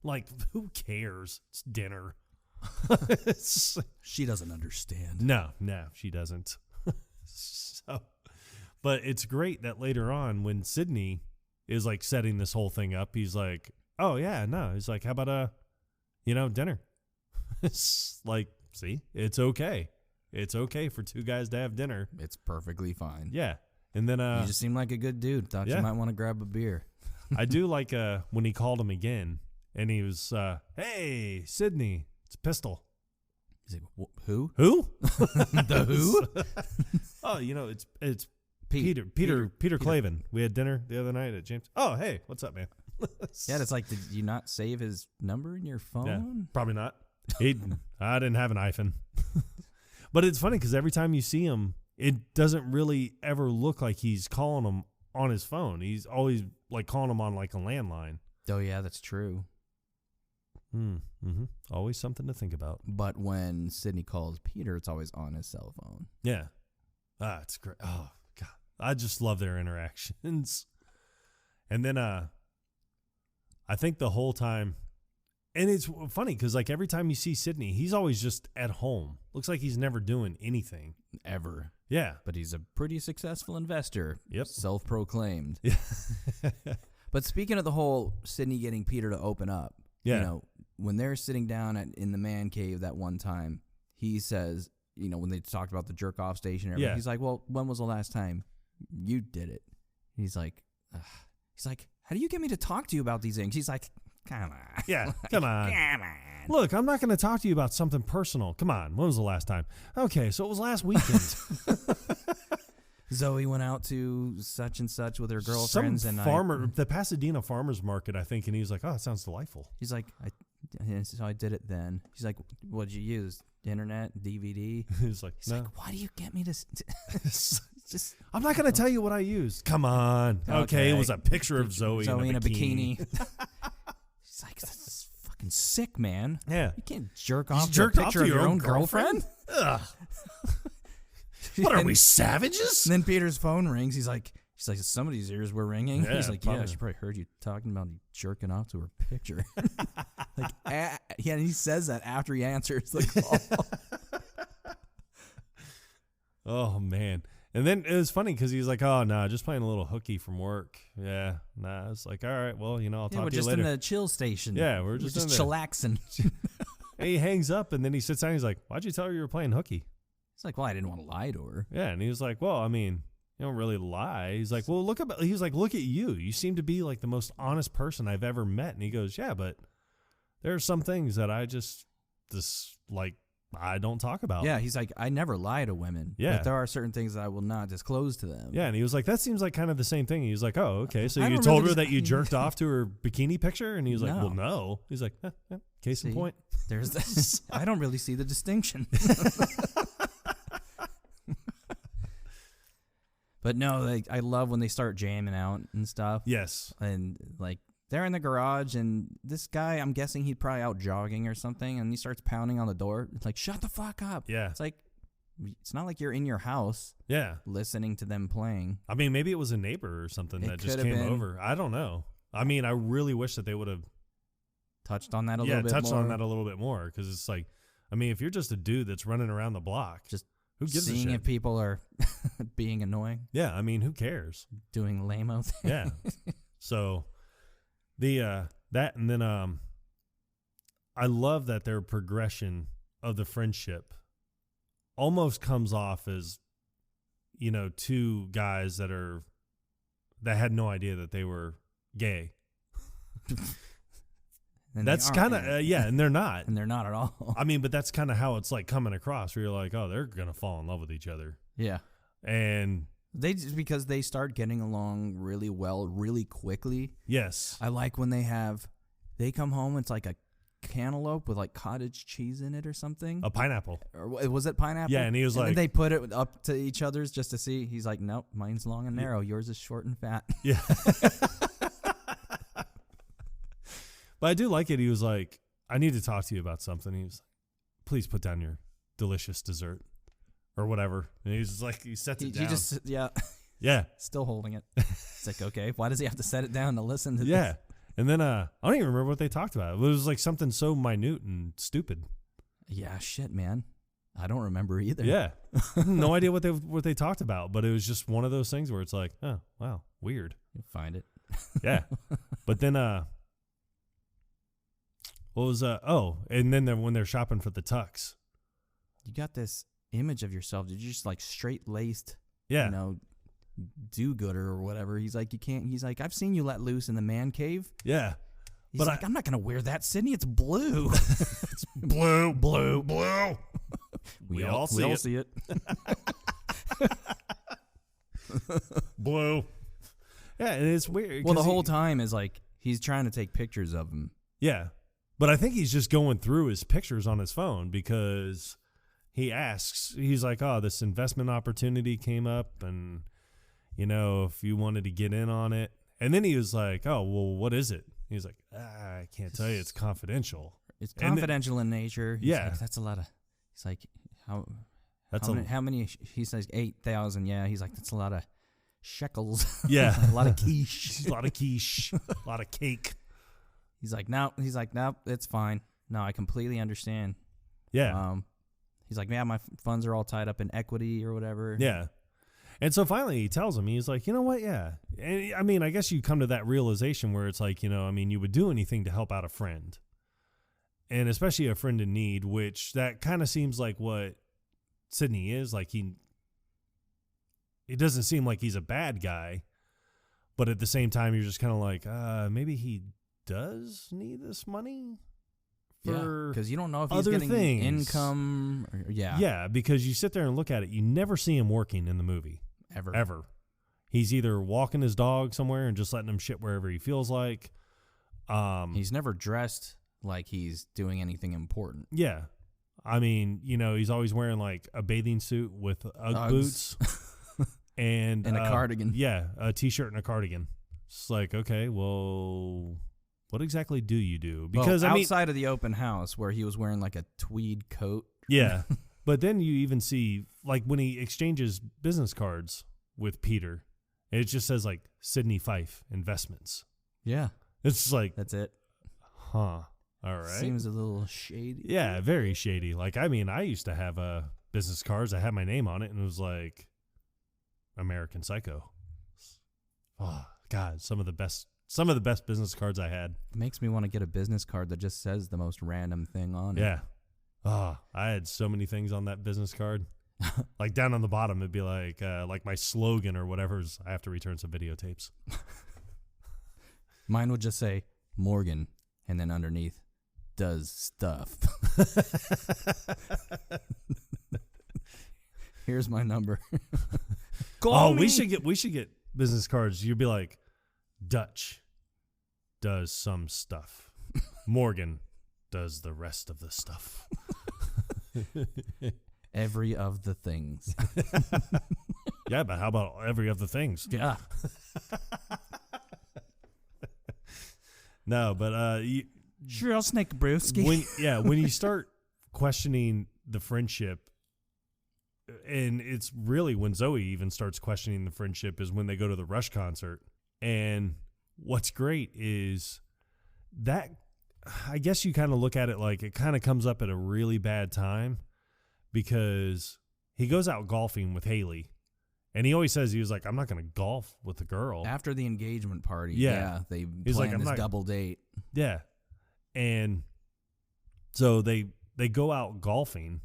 Like, who cares? It's dinner. She doesn't understand. No, she doesn't. So, but it's great that later on when Sydney is like setting this whole thing up, he's like, oh yeah, no. He's like, how about dinner? It's like, see, it's okay. It's okay for two guys to have dinner. It's perfectly fine. Yeah. And then you just seem like a good dude. Thought you might want to grab a beer. I do like when he called him again and he was, hey, Sydney, it's Pistol. He's like, who? Who? The who? Oh, it's Peter Clavin. We had dinner the other night at James. Oh, hey, what's up, man? Yeah, it's like, did you not save his number in your phone? Yeah, probably not. I didn't have an iPhone. But it's funny because every time you see him, it doesn't really ever look like he's calling him on his phone. He's always like calling him on like a landline. Oh, yeah, that's true. Mm-hmm. Always something to think about. But when Sydney calls Peter, it's always on his cell phone. Yeah. It's great. Oh, God. I just love their interactions. And then I think the whole time, and it's funny because like every time you see Sydney, he's always just at home. Looks like he's never doing anything. Ever. Yeah. But he's a pretty successful investor. Yep. Self-proclaimed. Yeah. But speaking of the whole Sydney getting Peter to open up, when they're sitting down in the man cave that one time, he says, when they talked about the jerk-off station, he's like, well, when was the last time you did it? He's like, how do you get me to talk to you about these things? He's like, come on. Yeah, come on. Come on. Look, I'm not going to talk to you about something personal. Come on. When was the last time? Okay, so it was last weekend. Zoe went out to such and such with her girlfriends. The Pasadena farmer's market, I think, and he was like, oh, it sounds delightful. He's like, so I did it then. He's like, what'd you use? Internet? DVD? He's like, no. Why do you get me to... Just, I'm not going to tell you what I used. Come on. Okay, it was a picture of Zoe in a bikini. He's like, this is fucking sick, man. Yeah. You can't jerk off to a picture of your own girlfriend? Ugh. What are we, savages? And then Peter's phone rings. He's like, somebody's ears were ringing. Yeah, he's like, yeah, she probably heard you talking about jerking off to her picture. And he says that after he answers the call. Oh, man. And then it was funny because he's like, oh, no, just playing a little hooky from work. Yeah. Nah, it's like, all right, well, I'll talk to you later. We're just in the chill station. Yeah, we're just chillaxing. And he hangs up and then he sits down. He's like, why'd you tell her you were playing hooky? It's like, well, I didn't want to lie to her. Yeah, and he was like, well, I mean, you don't really lie. He's like, well, look at you. You seem to be like the most honest person I've ever met. And he goes, yeah, but there are some things that I I don't talk about. Yeah, he's like, I never lie to women. Yeah. But there are certain things that I will not disclose to them. Yeah, and he was like, that seems like kind of the same thing. He was like, oh, okay, so you told her that you jerked off to her bikini picture? And he was like, well, no. He's like, case in point. There's this. I don't really see the distinction. But no, I love when they start jamming out and stuff. Yes. And they're in the garage and this guy, I'm guessing he'd probably out jogging or something, and he starts pounding on the door. It's like, shut the fuck up. Yeah. It's like, it's not like you're in your house. Yeah. Listening to them playing. I mean, maybe it was a neighbor or something that just came over. I don't know. I mean, I really wish that they would have touched on that a little bit more. Yeah, touched on that a little bit more, because it's like, I mean, if you're just a dude that's running around the block, just who gives a shit? Seeing if people are being annoying. Yeah, I mean, who cares? Doing lame-o things. Yeah. So that, and then I love that their progression of the friendship almost comes off as, two guys that had no idea that they were gay. That's kind of and they're not. And they're not at all. I mean, but that's kind of how it's like coming across, where you're like, oh, they're going to fall in love with each other. Yeah. And because they start getting along really well, really quickly. Yes. I like when they come home, it's like a cantaloupe with like cottage cheese in it or something. A pineapple. Or was it pineapple? Yeah, and he was like, they put it up to each other's just to see. He's like, nope, mine's long and narrow. Yours is short and fat. Yeah. But I do like it. He was like, I need to talk to you about something. He was like, please put down your delicious dessert or whatever. And he was just like, he sets it down. Yeah. Yeah. Still holding it. It's like, okay, why does he have to set it down to listen to yeah. this? And then I don't even remember what they talked about. It was like something so minute and stupid. Yeah, shit, man. I don't remember either. Yeah. No idea what they talked about, but it was just one of those things where it's like, oh, wow, weird. You'll find it. Yeah. But then what was and then when they're shopping for the tux. You got this image of yourself. You're just like straight laced. Yeah. You know, do-gooder or whatever. He's like, you can't. He's like, I've seen you let loose in the man cave. Yeah. He's like, I'm not gonna wear that, Sydney. It's blue. It's blue. We all see it. Blue. Yeah, and it's weird. Well, the whole time is like he's trying to take pictures of him. Yeah, but I think he's just going through his pictures on his phone because he asks. He's like, "Oh, this investment opportunity came up, and if you wanted to get in on it." And then he was like, "Oh, well, what is it?" He's like, "I can't tell you. It's confidential." It's confidential in nature. He's like, that's a lot of. He's like, how many? He says 8,000. Yeah. He's like, that's a lot of shekels. Yeah. A lot of quiche. A lot of quiche. A lot of cake. He's like, no. He's like, no, it's fine. No, I completely understand. Yeah. He's like, yeah, my funds are all tied up in equity or whatever. Yeah. And so finally he tells him, he's like, you know what? Yeah. And I mean, I guess you come to that realization where it's like, you would do anything to help out a friend. And especially a friend in need, which that kind of seems like what Sydney is. Like it doesn't seem like he's a bad guy, but at the same time, you're just kind of like, maybe he does need this money. Because you don't know if he's getting income. Yeah, because you sit there and look at it. You never see him working in the movie. Ever. He's either walking his dog somewhere and just letting him shit wherever he feels like. He's never dressed like he's doing anything important. Yeah. I mean, he's always wearing like a bathing suit with Ugg boots and a cardigan. Yeah, a t-shirt and a cardigan. It's like, okay, well, what exactly do you do? Because outside of the open house where he was wearing like a tweed coat. Yeah. But then you even see like when he exchanges business cards with Peter, it just says like Sydney Fife Investments. Yeah. It's like, that's it. Huh. All right. Seems a little shady. Yeah, very shady. Like, I mean, I used to have business cards. I had my name on it, and it was like American Psycho. Oh God, some of the best business cards I had. It makes me want to get a business card that just says the most random thing on it. Yeah. Oh, I had so many things on that business card. Like down on the bottom, it'd be like my slogan or whatever's. I have to return some videotapes. Mine would just say Morgan, and then underneath, does stuff. Here's my number. Call me. we should get business cards. You'd be like, Dutch does some stuff. Morgan does the rest of the stuff. Every of the things. Yeah, but how about every of the things? Yeah. No, but sure, I'll snake a brewski. When you start questioning the friendship, and it's really when Zoe even starts questioning the friendship is when they go to the Rush concert. And what's great is that I guess you kind of look at it like it kind of comes up at a really bad time because he goes out golfing with Haley. And he always says, he was like, I'm not going to golf with a girl. After the engagement party. Yeah. They plan this double date. Yeah. And so they go out golfing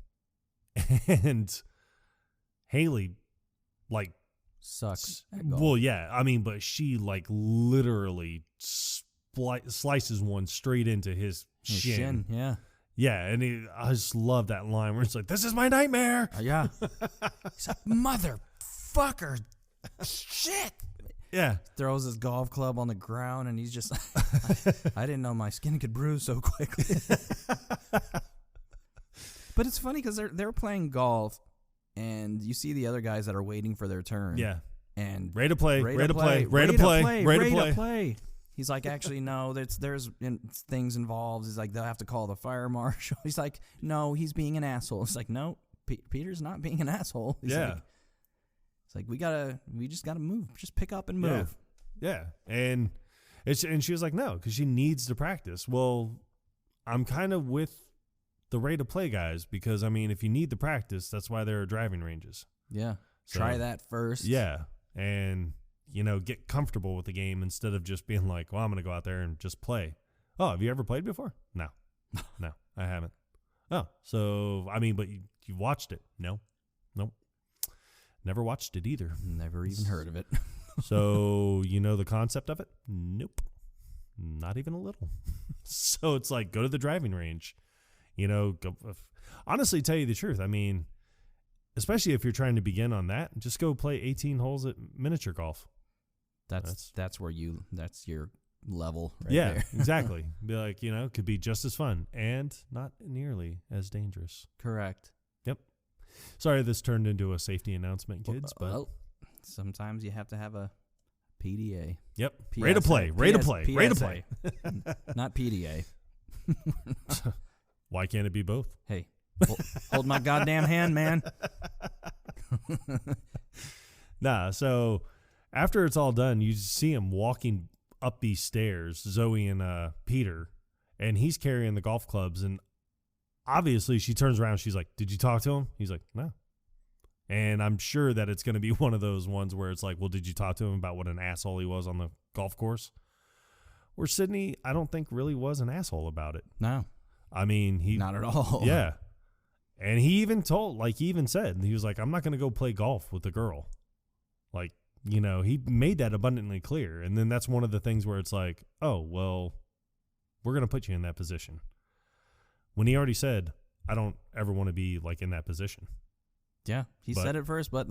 and Haley like sucks at golf. Well, yeah. I mean, but she like literally slices one straight into his shin. Yeah. Yeah, and I just love that line where it's like, this is my nightmare. Yeah. He's like, motherfucker. Shit. Yeah. Throws his golf club on the ground, and he's just I didn't know my skin could bruise so quickly. But it's funny because they're playing golf, and you see the other guys that are waiting for their turn. Yeah. And ready to play. He's like, actually, no, there's things involved. He's like, they'll have to call the fire marshal. He's like, no, he's being an asshole. It's like, no, Peter's not being an asshole. He's like, we just gotta move. Just pick up and move. Yeah. And And she was like, no, because she needs to practice. Well, I'm kind of with the rate of play guys because, I mean, if you need the practice, that's why there are driving ranges. Yeah. So, try that first. Yeah. And, get comfortable with the game instead of just being like, well, I'm going to go out there and just play. Oh, have you ever played before? No. No, I haven't. Oh, so, I mean, but you watched it? No. Nope. Never watched it either. Never even heard of it. So, you know the concept of it? Nope. Not even a little. So it's like, go to the driving range. Honestly, tell you the truth. I mean, especially if you're trying to begin on that, just go play 18 holes at miniature golf. That's your level right yeah, there. Exactly. Be like, could be just as fun and not nearly as dangerous. Correct. Yep. Sorry this turned into a safety announcement, kids, but well, sometimes you have to have a PDA. Yep. PSA. Rate of play. Rate of play. PSA. Rate of play. Not PDA. Why can't it be both? Hey, hold my goddamn hand, man. Nah, so after it's all done, you see him walking up these stairs, Zoe and Peter, and he's carrying the golf clubs, and obviously she turns around, she's like, did you talk to him? He's like, no. And I'm sure that it's going to be one of those ones where it's like, well, did you talk to him about what an asshole he was on the golf course? Where Sydney, I don't think really was an asshole about it. No. I mean, he... Not at all. Yeah. And he even said, he was like, I'm not going to go play golf with the girl. Like, he made that abundantly clear. And then that's one of the things where it's like, oh, well, we're going to put you in that position. When he already said, I don't ever want to be like in that position. Yeah, he said it first, but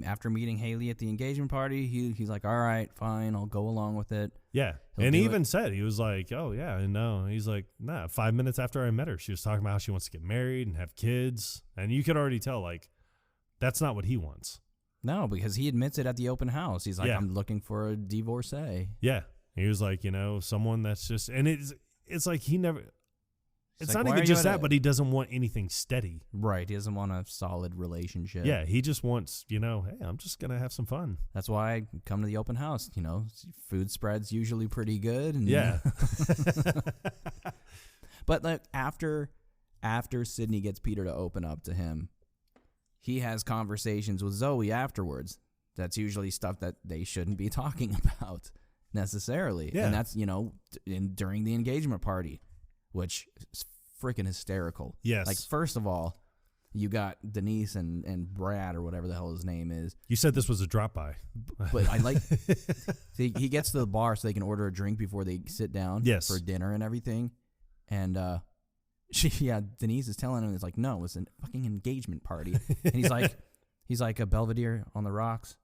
after meeting Haley at the engagement party, he's like, all right, fine, I'll go along with it. Yeah, and he even said, he was like, oh, yeah, and no. He's like, nah, 5 minutes after I met her, she was talking about how she wants to get married and have kids. And you could already tell, like, that's not what he wants. No, because he admits it at the open house. He's like, I'm looking for a divorcee. Yeah, he was like, someone that's just, and it's like he never... It's like, not even just that, but he doesn't want anything steady. Right. He doesn't want a solid relationship. Yeah. He just wants, hey, I'm just going to have some fun. That's why I come to the open house. Food spread's usually pretty good. And, yeah. But like after Sydney gets Peter to open up to him, he has conversations with Zoe afterwards. That's usually stuff that they shouldn't be talking about necessarily. Yeah. And that's, during the engagement party. Which is freaking hysterical. Yes. Like, first of all, you got Denise and Brad or whatever the hell his name is. You said this was a drop-by. But I like... he gets to the bar so they can order a drink before they sit down for dinner and everything. And Denise is telling him, it's like, no, it's a fucking engagement party. And he's like a Belvedere on the rocks.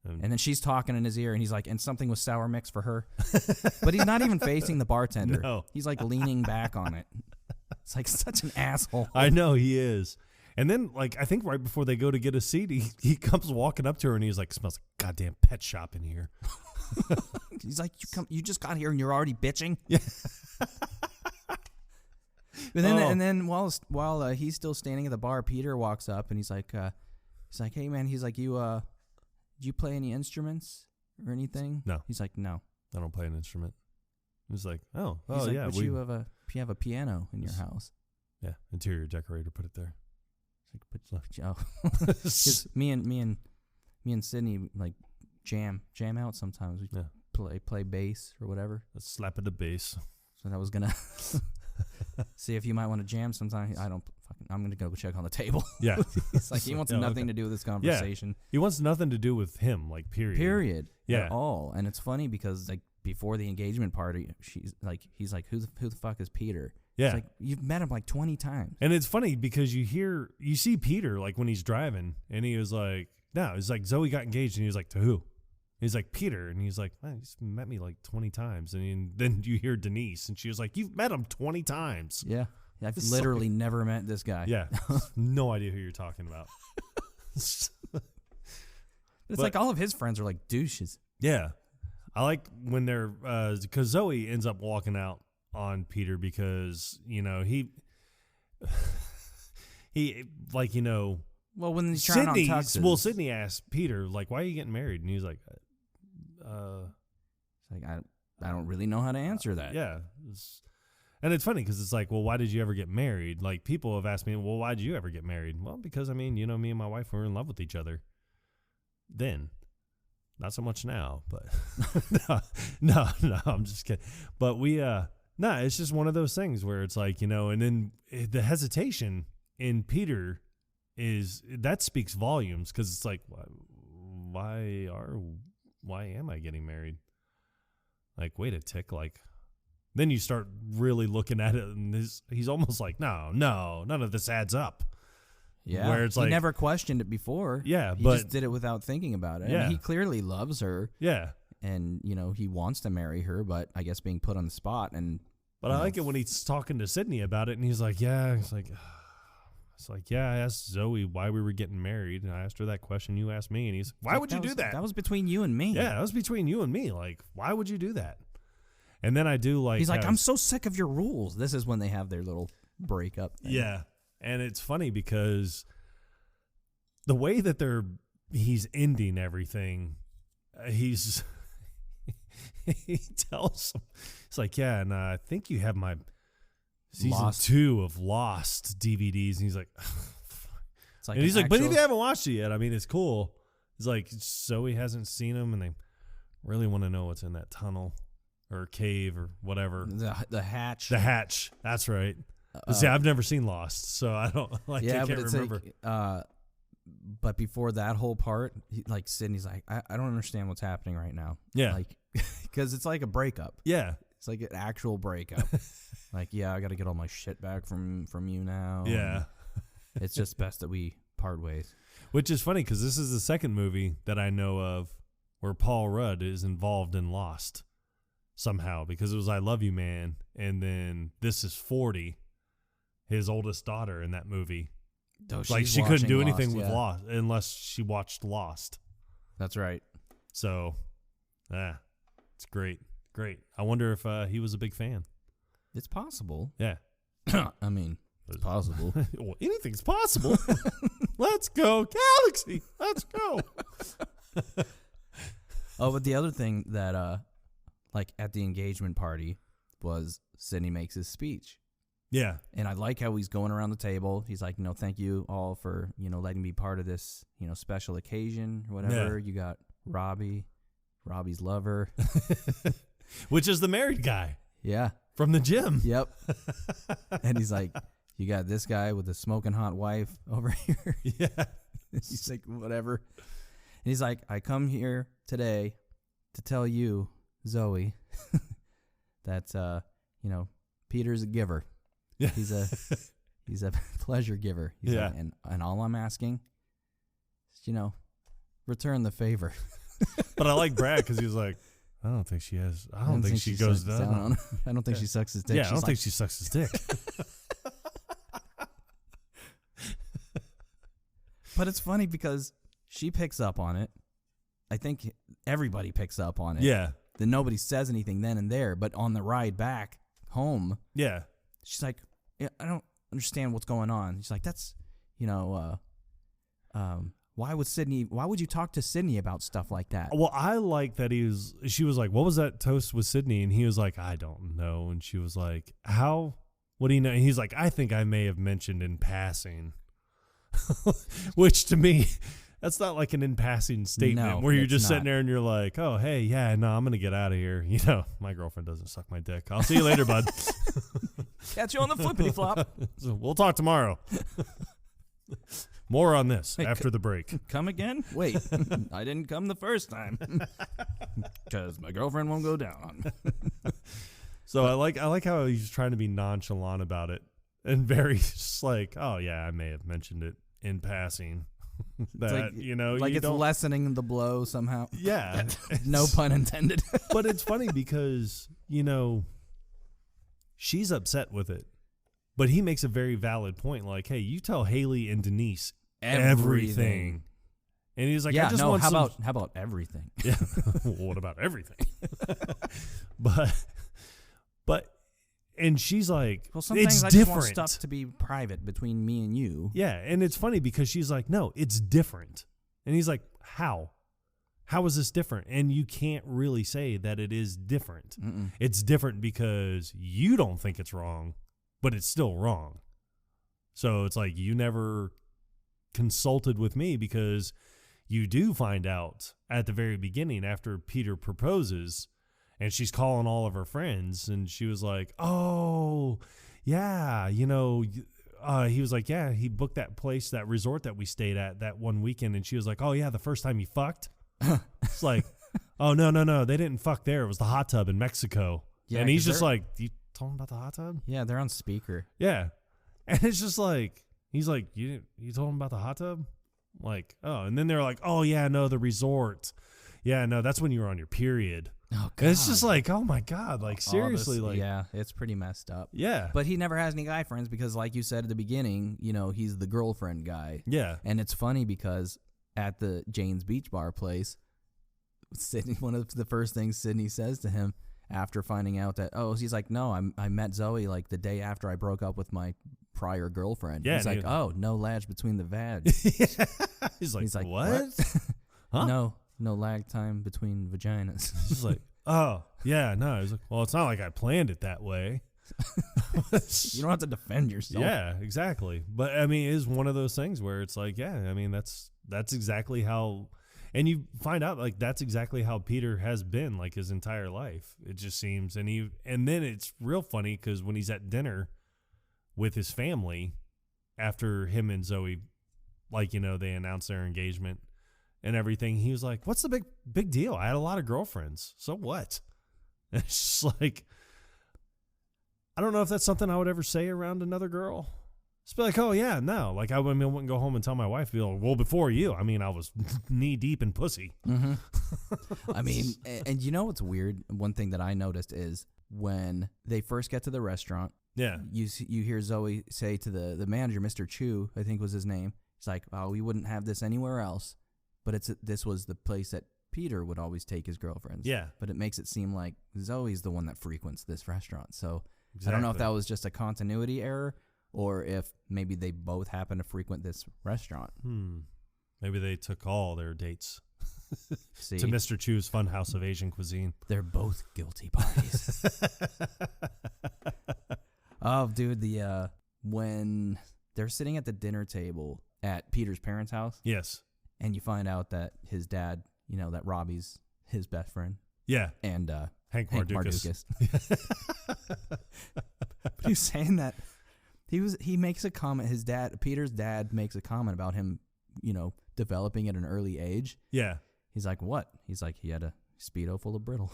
And then she's talking in his ear, and he's like, and something with sour mix for her. But he's not even facing the bartender. No. He's like leaning back on it. It's like such an asshole. I know, he is. And then, like, I think right before they go to get a seat, he comes walking up to her, and he's like, smells like goddamn pet shop in here. He's like, you just got here, and you're already bitching? Yeah. And then while he's still standing at the bar, Peter walks up, and he's like, hey, man, he's like, do you play any instruments or anything? No. He's like, no. I don't play an instrument. He's like, oh like, yeah. But you have a piano in your house. Yeah, interior decorator put it there. It's like, because me and Sydney like jam out sometimes. We play bass or whatever. Let's slap at the bass. So I was gonna see if you might want to jam sometime. I'm gonna go check on the table. Yeah. It's like he wants nothing to do with this conversation. Yeah. He wants nothing to do with him, like period. Yeah. At all. And it's funny because like before the engagement party, he's like, who the fuck is Peter? Yeah. It's like, you've met him like 20 times. And it's funny because you see Peter like when he's driving, and he was like, no, it's like Zoe got engaged, and he was like, to who? He's like, Peter. And he's like, man, he's met me like 20 times. And then you hear Denise, and she was like, you've met him 20 times. Yeah. I've literally never met this guy. Yeah. No idea who you're talking about. It's like all of his friends are like douches. Yeah. I like when they're, because Zoe ends up walking out on Peter because, he like, well, when he's trying on tuxes. Well, Sydney asked Peter, like, why are you getting married? And he's like, like, I don't really know how to answer that. Yeah. And it's funny because it's like, well, why did you ever get married? Like, people have asked me, well, why did you ever get married? Well, because, I mean, me and my wife were in love with each other then. Not so much now, but no, I'm just kidding. But it's just one of those things where it's like, and then the hesitation in Peter that speaks volumes, because it's like, why am I getting married? Like, wait a tick, like, then you start really looking at it, and he's almost like, no, none of this adds up. Yeah, where it's he like, never questioned it before. Yeah, he just did it without thinking about it. Yeah, I mean, he clearly loves her. Yeah, and he wants to marry her, but I guess being put on the spot. But I like it when he's talking to Sydney about it, and he's like, yeah, it's like, yeah, I asked Zoe why we were getting married, and I asked her that question you asked me, and he's, why would you do that? That was between you and me. Yeah, that was between you and me. Like, why would you do that? And then I do like, he's like, I'm so sick of your rules. This is when they have their little breakup thing. Yeah, and it's funny because the way that he's ending everything, he tells him, it's like, yeah, and I think you have my season 2 of Lost DVDs, and he's like, it's like, and he's like, but if you haven't watched it yet, I mean, it's cool. He's like, Zoe hasn't seen them, and they really want to know what's in that tunnel or cave or whatever. The hatch. The hatch. That's right. See, I've never seen Lost, so I don't like. Yeah, I can't remember. Like, but before that whole part, like Sydney's like, I don't understand what's happening right now. Yeah, like because it's like a breakup. Yeah, it's like an actual breakup. Like, yeah, I got to get all my shit back from you now. Yeah, it's just best that we part ways. Which is funny because this is the second movie that I know of where Paul Rudd is involved in Lost somehow, because it was I Love You Man, and then This Is 40, his oldest daughter in that movie. Like, she couldn't do anything with Lost unless she watched Lost. That's right. So, it's great. I wonder if he was a big fan. It's possible. Yeah. I mean, it's possible. Well, anything's possible. Let's go, Galaxy. Let's go. Oh, but the other thing that, like, at the engagement party was Sydney makes his speech. Yeah. And I like how he's going around the table. He's like, thank you all for, letting me be part of this, special occasion or whatever. Yeah. You got Robbie's lover. Which is the married guy. Yeah. From the gym. Yep. And he's like, you got this guy with the smoking hot wife over here. Yeah. He's like, whatever. And he's like, I come here today to tell you, Zoe, that, Peter's a giver. Yeah. He's a pleasure giver. He's like, and all I'm asking is, return the favor. But I like Brad because he was like, I don't think she has. I don't think she goes down. I don't think she sucks his dick. Yeah, I don't think she sucks his dick. But it's funny because she picks up on it. I think everybody picks up on it. Yeah. Then nobody says anything then and there. But on the ride back home, yeah, she's like, yeah, I don't understand what's going on. She's like, that's, why would you talk to Sydney about stuff like that? Well, I like that she was like, what was that toast with Sydney? And he was like, I don't know. And she was like, what do you know? And he's like, I think I may have mentioned in passing. Which to me, that's not like an in passing statement where you're just sitting there and you're like, oh, hey, yeah, no, I'm going to get out of here. My girlfriend doesn't suck my dick. I'll see you later, bud. Catch you on the flippity flop. So we'll talk tomorrow. More on this after the break. Come again? Wait, I didn't come the first time because my girlfriend won't go down. So I like how he's trying to be nonchalant about it and very just like, oh yeah, I may have mentioned it in passing. That like, like it's lessening the blow somehow. Yeah, no pun intended. But it's funny because she's upset with it, but he makes a very valid point. Like, hey, you tell Haley and Denise everything. And he's like, yeah, I just no, want how about everything? Yeah. Well, what about everything? but and she's like, well, sometimes it's I different. Just want stuff to be private between me and you. Yeah, and it's funny because she's like, no, it's different. And he's like, how how is this different? And you can't really say that it is different. It's different because you don't think it's wrong, but it's still wrong. So it's like you never consulted with me, because you do find out at the very beginning after Peter proposes and she's calling all of her friends, and she was like, oh, yeah, you know, he was like, yeah, he booked that place, that resort that we stayed at that one weekend. And she was like, oh, yeah, the first time you fucked? It's like, oh, no, they didn't fuck there. It was the hot tub in Mexico. Yeah, and he's just like, you told him about the hot tub? Yeah, they're on speaker. Yeah. And it's just like, he's like, you told him about the hot tub? Like, oh, and then they're like, oh, yeah, no, the resort. Yeah, no, that's when you were on your period. Oh, God. And it's just like, oh, my God, like, seriously. This, like, yeah, it's pretty messed up. Yeah. But he never has any guy friends because, like you said at the beginning, you know, he's the girlfriend guy. Yeah. And it's funny because at the Jane's Beach Bar place, Sydney, one of the first things Sydney says to him after finding out that, he's like, no, I met Zoe like the day after I broke up with my prior girlfriend. Yeah, he's like, oh, no lag between the vads. He's like, what? Huh? No lag time between vaginas. He's like, oh, yeah, no. He's like, well, it's not like I planned it that way. You don't have to defend yourself. Yeah, exactly. But I mean, it is one of those things where it's like, yeah, I mean, that's exactly how, and you find out like that's exactly how Peter has been like his entire life. It just seems, and then it's real funny because when he's at dinner with his family after him and Zoe, like, you know, they announced their engagement and everything, he was like, what's the big deal? I had a lot of girlfriends. So what? And it's just like, I don't know if that's something I would ever say around another girl. Just be like, oh, yeah, no. Like, I wouldn't go home and tell my wife, be like, well, before you, I mean, I was knee deep in pussy. Mm-hmm. I mean, and you know what's weird? One thing that I noticed is when they first get to the restaurant, yeah, you hear Zoe say to the manager, Mr. Chu, I think was his name, it's like, oh, we wouldn't have this anywhere else. But this was the place that Peter would always take his girlfriends. Yeah. But it makes it seem like Zoe's the one that frequents this restaurant. So exactly. I don't know if that was just a continuity error or if maybe they both happen to frequent this restaurant. Maybe they took all their dates to Mr. Chu's Funhouse of Asian Cuisine. They're both guilty parties. Oh, dude, when they're sitting at the dinner table at Peter's parents' house. Yes. And you find out that his dad, you know, that Robbie's his best friend. Yeah. And Hank Mardukas. But he's saying that he makes a comment. Peter's dad makes a comment about him, you know, developing at an early age. Yeah. He's like, what? He's like, he had a Speedo full of Brillo.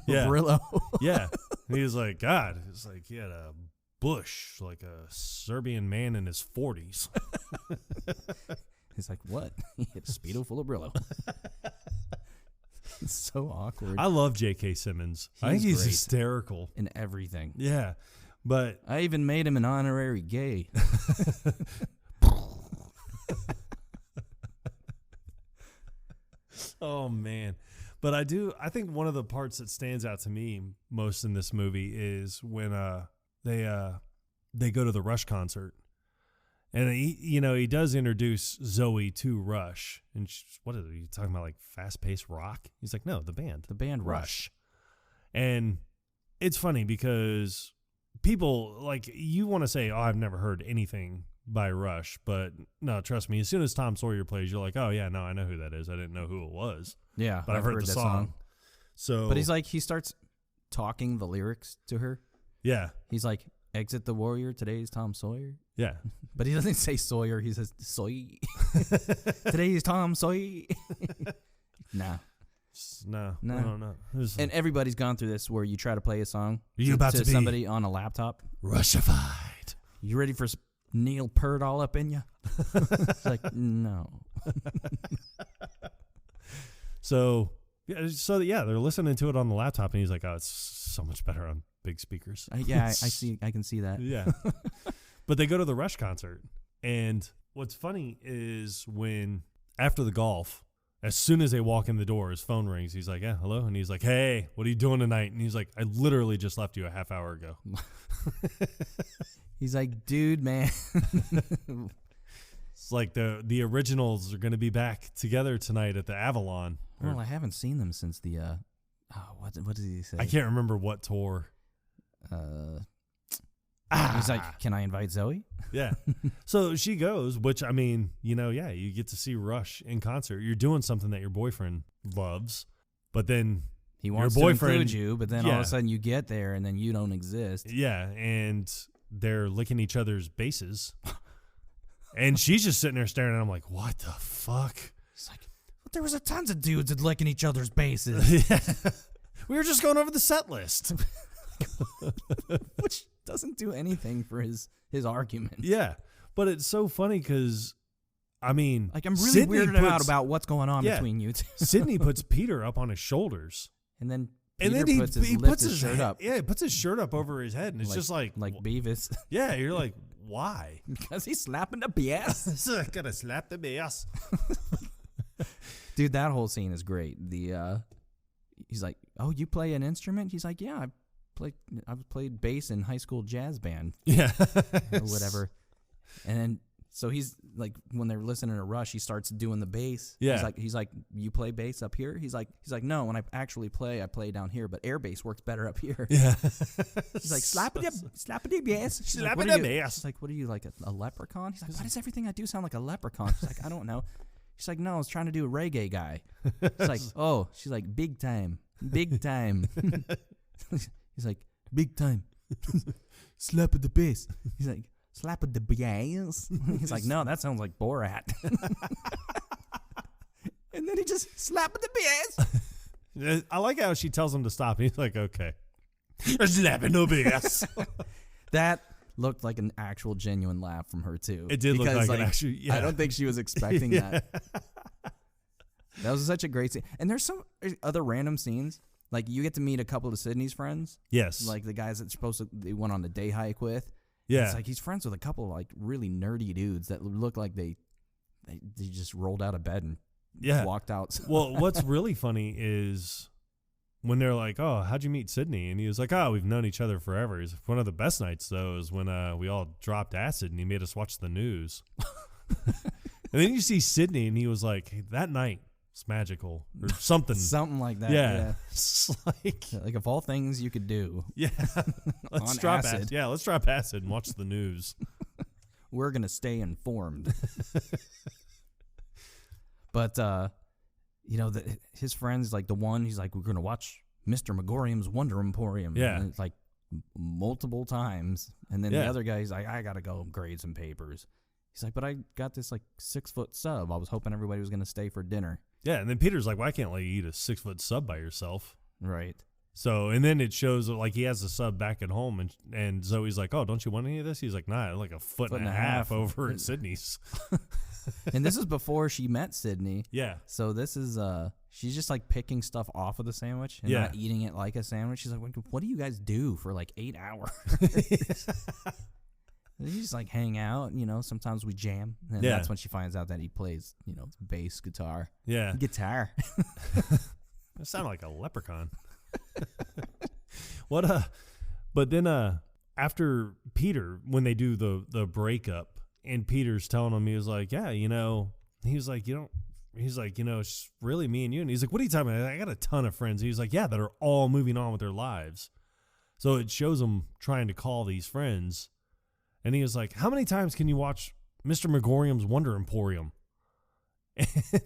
Yeah. Brillo. Yeah. And he was like, God, it's like he had a bush, like a Serbian man in his 40s. He's like, what? He had a Speedo full of Brillo. It's so awkward. I love J.K. Simmons. I think he's hysterical. In everything. Yeah. But I even made him an honorary gay. Oh, man. But I think one of the parts that stands out to me most in this movie is when they go to the Rush concert. And he does introduce Zoe to Rush, and what are you talking about? Like fast-paced rock? He's like, no, the band Rush. And it's funny because people like you want to say, oh, I've never heard anything by Rush, but no, trust me. As soon as Tom Sawyer plays, you're like, oh yeah, no, I know who that is. I didn't know who it was. Yeah, but I've heard the song. So, but he starts talking the lyrics to her. Yeah, he's like, exit the warrior. Today's Tom Sawyer. Yeah. But he doesn't say Sawyer. He says Soy. Today's Tom Sawyer. Nah. No. And everybody's gone through this where you try to play a song to somebody on a laptop. Rushified. You ready for Neil Peart all up in you? It's like, no. So they're listening to it on the laptop, and he's like, oh, it's so much better on big speakers. I can see that. Yeah. But they go to the Rush concert, and what's funny is when after the golf, as soon as they walk in the door, his phone rings. He's like, yeah, hello? And he's like, hey, what are you doing tonight? And he's like, I literally just left you a half hour ago. He's like, dude, man. It's like the originals are going to be back together tonight at the Avalon. Well, I haven't seen them since the what did he say? I can't remember what tour. He's like, can I invite Zoe? Yeah. So she goes, which, I mean, you get to see Rush in concert. You're doing something that your boyfriend loves, but then he wants to include you, but then all of a sudden you get there and then you don't exist. Yeah, and they're licking each other's bases. And she's just sitting there staring, and I'm like, what the fuck? It's like, there was tons of dudes that licking each other's bases. Yeah. We were just going over the set list. Which doesn't do anything for his argument. Yeah, but it's so funny because, I mean, like, I'm really weirded out about what's going on between you two. Sydney puts Peter up on his shoulders, and then he puts his shirt up. Yeah, he puts his shirt up over his head, and it's just like Beavis. Yeah, you're like, why? Because he's slapping the BS. Gotta slap the BS. Dude, that whole scene is great. He's like, oh, you play an instrument? He's like, yeah, I played bass in high school jazz band. Yeah. Or whatever. And then, so he's like, when they're listening to Rush, he starts doing the bass. Yeah. He's like, you play bass up here? He's like, no, when I actually play, I play down here, but air bass works better up here. Yeah. He's like, slappity bass. Slappity bass. He's like, what are you, like a leprechaun? He's like, why does everything I do sound like a leprechaun? She's like, I don't know. She's like, no, I was trying to do a reggae guy. It's like, oh, she's like, big time. He's like, big time. Slap at the bass. He's like, slap at the bass. He's like, no, that sounds like Borat. And then he just slap at the bass. I like how she tells him to stop. He's like, okay. Slap at the bass. That looked like an actual genuine laugh from her too. It did look like an actual, I don't think she was expecting that. That was such a great scene. And there's some other random scenes. Like, you get to meet a couple of Sydney's friends. Yes. Like the guys that they went on the day hike with. Yeah. And it's like he's friends with a couple of like really nerdy dudes that look like they just rolled out of bed and walked out. Well, what's really funny is when they're like, oh, how'd you meet Sydney? And he was like, oh, we've known each other forever. He's one of the best nights, though, is when we all dropped acid and he made us watch the news. And then you see Sydney and he was like, hey, that night was magical or something. Something like that. Yeah. It's like of all things you could do. Yeah. Let's drop acid. Yeah, let's drop acid and watch the news. We're going to stay informed. But, his friends, like the one, he's like, we're going to watch Mr. Megorium's Wonder Emporium. Yeah. And it's like multiple times. And then the other guy, he's like, I got to go grade some papers. He's like, but I got this like 6-foot sub. I was hoping everybody was going to stay for dinner. Yeah. And then Peter's like, well, I can't let you eat a 6-foot sub by yourself. Right. So, and then it shows like he has a sub back at home, and Zoe's like, oh, don't you want any of this? He's like, nah, like a foot and a half over at Sydney's. And this is before she met Sydney. Yeah. So this is, she's just like picking stuff off of the sandwich and not eating it like a sandwich. She's like, what do you guys do for like 8 hours? You just like hang out, sometimes we jam. And that's when she finds out that he plays, bass guitar. Yeah. Guitar. That sounded like a leprechaun. But then after Peter, when they do the breakup, and Peter's telling him, he was like, yeah, he was like, it's really me and you. And he's like, what are you talking about? I got a ton of friends. He was like, yeah, that are all moving on with their lives. So it shows him trying to call these friends. And he was like, how many times can you watch Mr. Megorium's Wonder Emporium?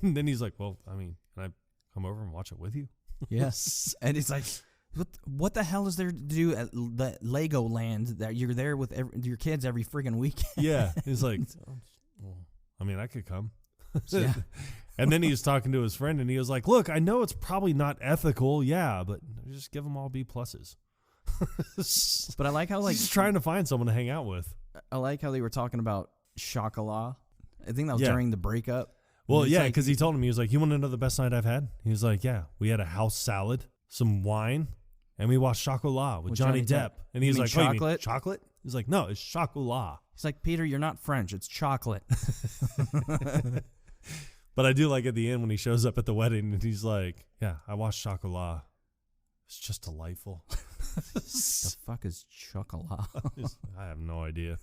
And then he's like, well, I mean, can I come over and watch it with you? Yes. And he's like, what the hell is there to do at the Legoland that you're there with your kids every friggin' weekend? Yeah. He's like, well, I mean, I could come. Yeah. And then he was talking to his friend, and he was like, look, I know it's probably not ethical, but just give them all B+. But I like how, like, he's trying to find someone to hang out with. I like how they were talking about chocolat. I think that was during the breakup. Well, yeah, because he told him, he was like, you want to know the best night I've had? He was like, yeah, we had a house salad, some wine, and we watched Chocolat with Johnny Depp. And he's like, chocolate? Oh, you mean chocolate? He's like, no, it's Chocolat. He's like, Peter, you're not French. It's chocolate. But I do like at the end when he shows up at the wedding and he's like, yeah, I watched Chocolat. It's just delightful. The fuck is chocolat? I have no idea.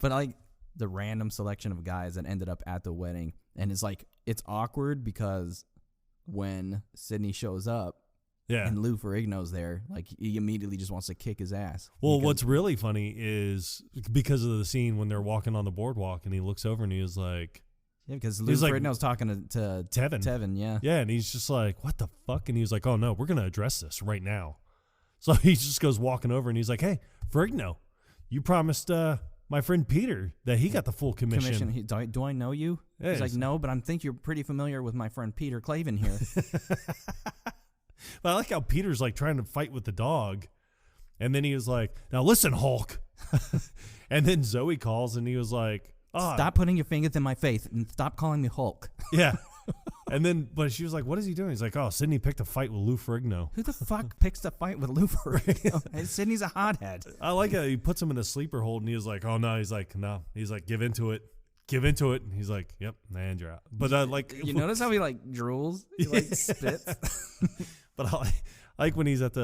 But like the random selection of guys that ended up at the wedding. And it's like, it's awkward because when Sydney shows up, and Lou Ferrigno's there, like, he immediately just wants to kick his ass. Well, what's really funny is because of the scene when they're walking on the boardwalk and he looks over and he was like... Yeah, because Lou Ferrigno's talking to Tevin, yeah. Yeah, and he's just like, what the fuck? And he was like, oh, no, we're going to address this right now. So he just goes walking over and he's like, hey, Ferrigno, you promised my friend Peter that he got the full commission. Do I know you? Yeah, he's like, no, but I think you're pretty familiar with my friend Peter Clavin here. But I like how Peter's like trying to fight with the dog. And then he was like, now listen, Hulk. And then Zoe calls and he was like, stop putting your fingers in my face and stop calling me Hulk. Yeah. And then, but she was like, what is he doing? He's like, oh, Sydney picked a fight with Lou Ferrigno. Who the fuck picks a fight with Lou Ferrigno? Sydney's a hothead. I like how he puts him in a sleeper hold and he was like, oh, no. He's like, no. He's like, give into it. Give into it. And he's like, yep, and you're out. But you notice how he like drools? He like spits. But I like when he's at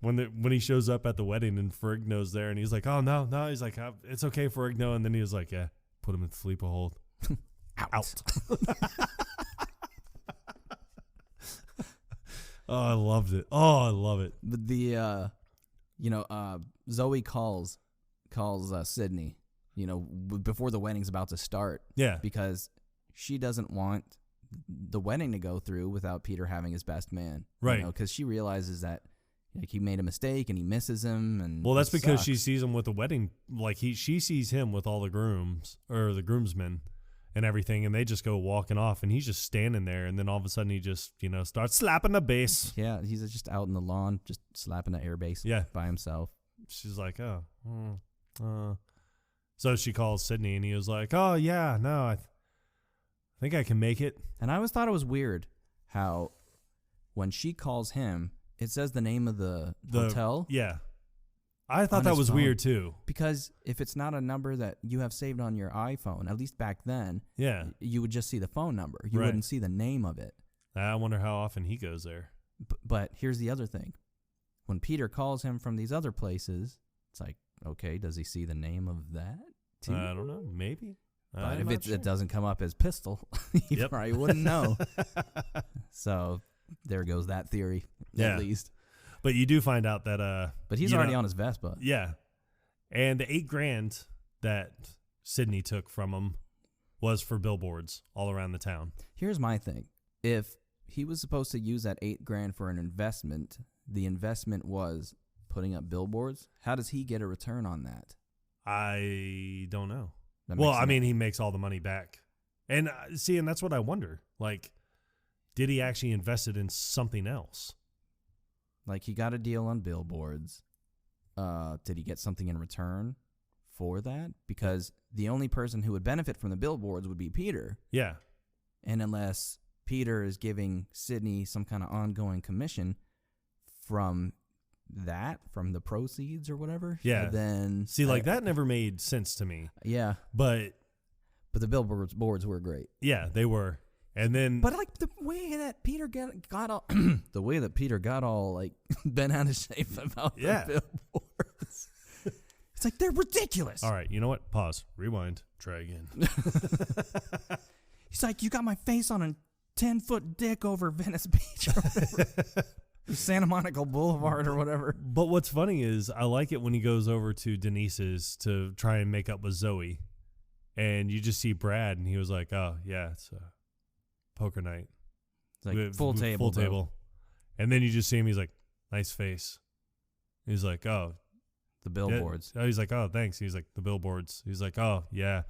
when he shows up at the wedding and Ferrigno's there and he's like, oh, no. He's like, it's okay, Ferrigno. And then he was like, yeah, put him in sleeper hold. Out. Oh, I loved it. Oh, I love it. But the, Zoe calls Sydney, before the wedding's about to start. Yeah. Because she doesn't want the wedding to go through without Peter having his best man. Right. Because she realizes that like he made a mistake and he misses him. And well, that's because she sees him with the wedding. Like she sees him with all the grooms or the groomsmen and everything, and they just go walking off, and he's just standing there, and then all of a sudden he just, starts slapping the bass. Yeah, he's just out in the lawn, just slapping the air bass by himself. She's like, So she calls Sydney, and he was like, oh, yeah, no, I think I can make it. And I always thought it was weird how when she calls him, it says the name of the hotel. Yeah. I thought that was weird too. Because if it's not a number that you have saved on your iPhone, at least back then, you would just see the phone number. You wouldn't see the name of it. I wonder how often he goes there. But here's the other thing. When Peter calls him from these other places, it's like, okay, does he see the name of that too? I don't know. Maybe. But if it doesn't come up as Pistol, he probably wouldn't know. So there goes that theory, at least. But you do find out that but he's already on his Vespa. Yeah. And the $8,000 that Sydney took from him was for billboards all around the town. Here's my thing. If he was supposed to use that $8,000 for an investment, the investment was putting up billboards, how does he get a return on that? I don't know. Well, I mean, he makes all the money back. And and that's what I wonder. Like, did he actually invest it in something else? Like, he got a deal on billboards. Did he get something in return for that? Because the only person who would benefit from the billboards would be Peter. Yeah. And unless Peter is giving Sydney some kind of ongoing commission from the proceeds or whatever. Yeah. Then that never made sense to me. Yeah. But the billboards were great. Yeah, they were. And then, but like the way that Peter got all the way that Peter got all like bent out of shape about the billboards. It's like they're ridiculous. All right, you know what? Pause. Rewind. Try again. He's like, you got my face on a 10-foot dick over Venice Beach or whatever. Santa Monica Boulevard or whatever. But what's funny is I like it when he goes over to Denise's to try and make up with Zoe, and you just see Brad, and he was like, "Oh yeah, it's poker night." It's like full table. And then you just see him. He's like, "Nice face." He's like, "Oh, the billboards." Yeah. He's like, "Oh, thanks." He's like, "The billboards." He's like, "Oh yeah."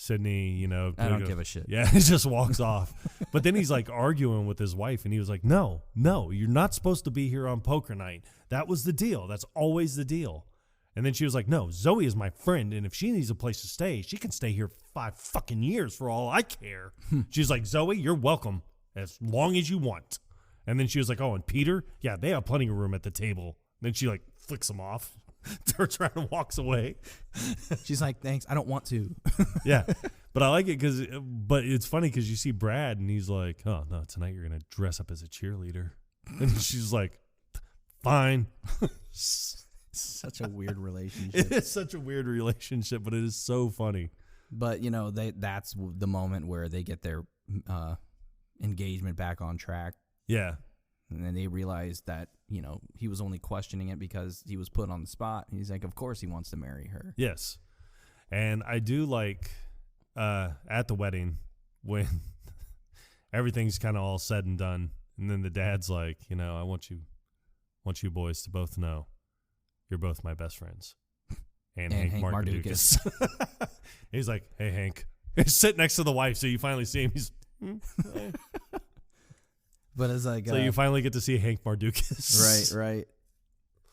Sydney, I don't give a shit. Yeah, he just walks off. But then he's like arguing with his wife, and he was like, no, you're not supposed to be here on poker night. That was the deal. That's always the deal. And then she was like, no, Zoe is my friend, and if she needs a place to stay, she can stay here 5 fucking years for all I care. She's like, Zoe, you're welcome as long as you want. And then she was like, oh, and Peter? Yeah, they have plenty of room at the table. And then she like flicks him off. Turns around and walks away. She's like, thanks, I don't want to. Yeah, but I like it but it's funny because you see Brad and he's like, oh no, tonight you're gonna dress up as a cheerleader. And she's like, fine. Such a weird relationship. It is such a weird relationship, but it is so funny. But, that's the moment where they get their engagement back on track. Yeah. And then they realize that, he was only questioning it because he was put on the spot. And he's like, of course he wants to marry her. Yes. And I do like at the wedding when everything's kind of all said and done. And then the dad's like, I want you boys to both know you're both my best friends. And Hank Mardukas. He's like, hey, Hank. He's sitting next to the wife, so you finally see him. He's... But it's like... So you finally get to see Hank Mardukas. Right.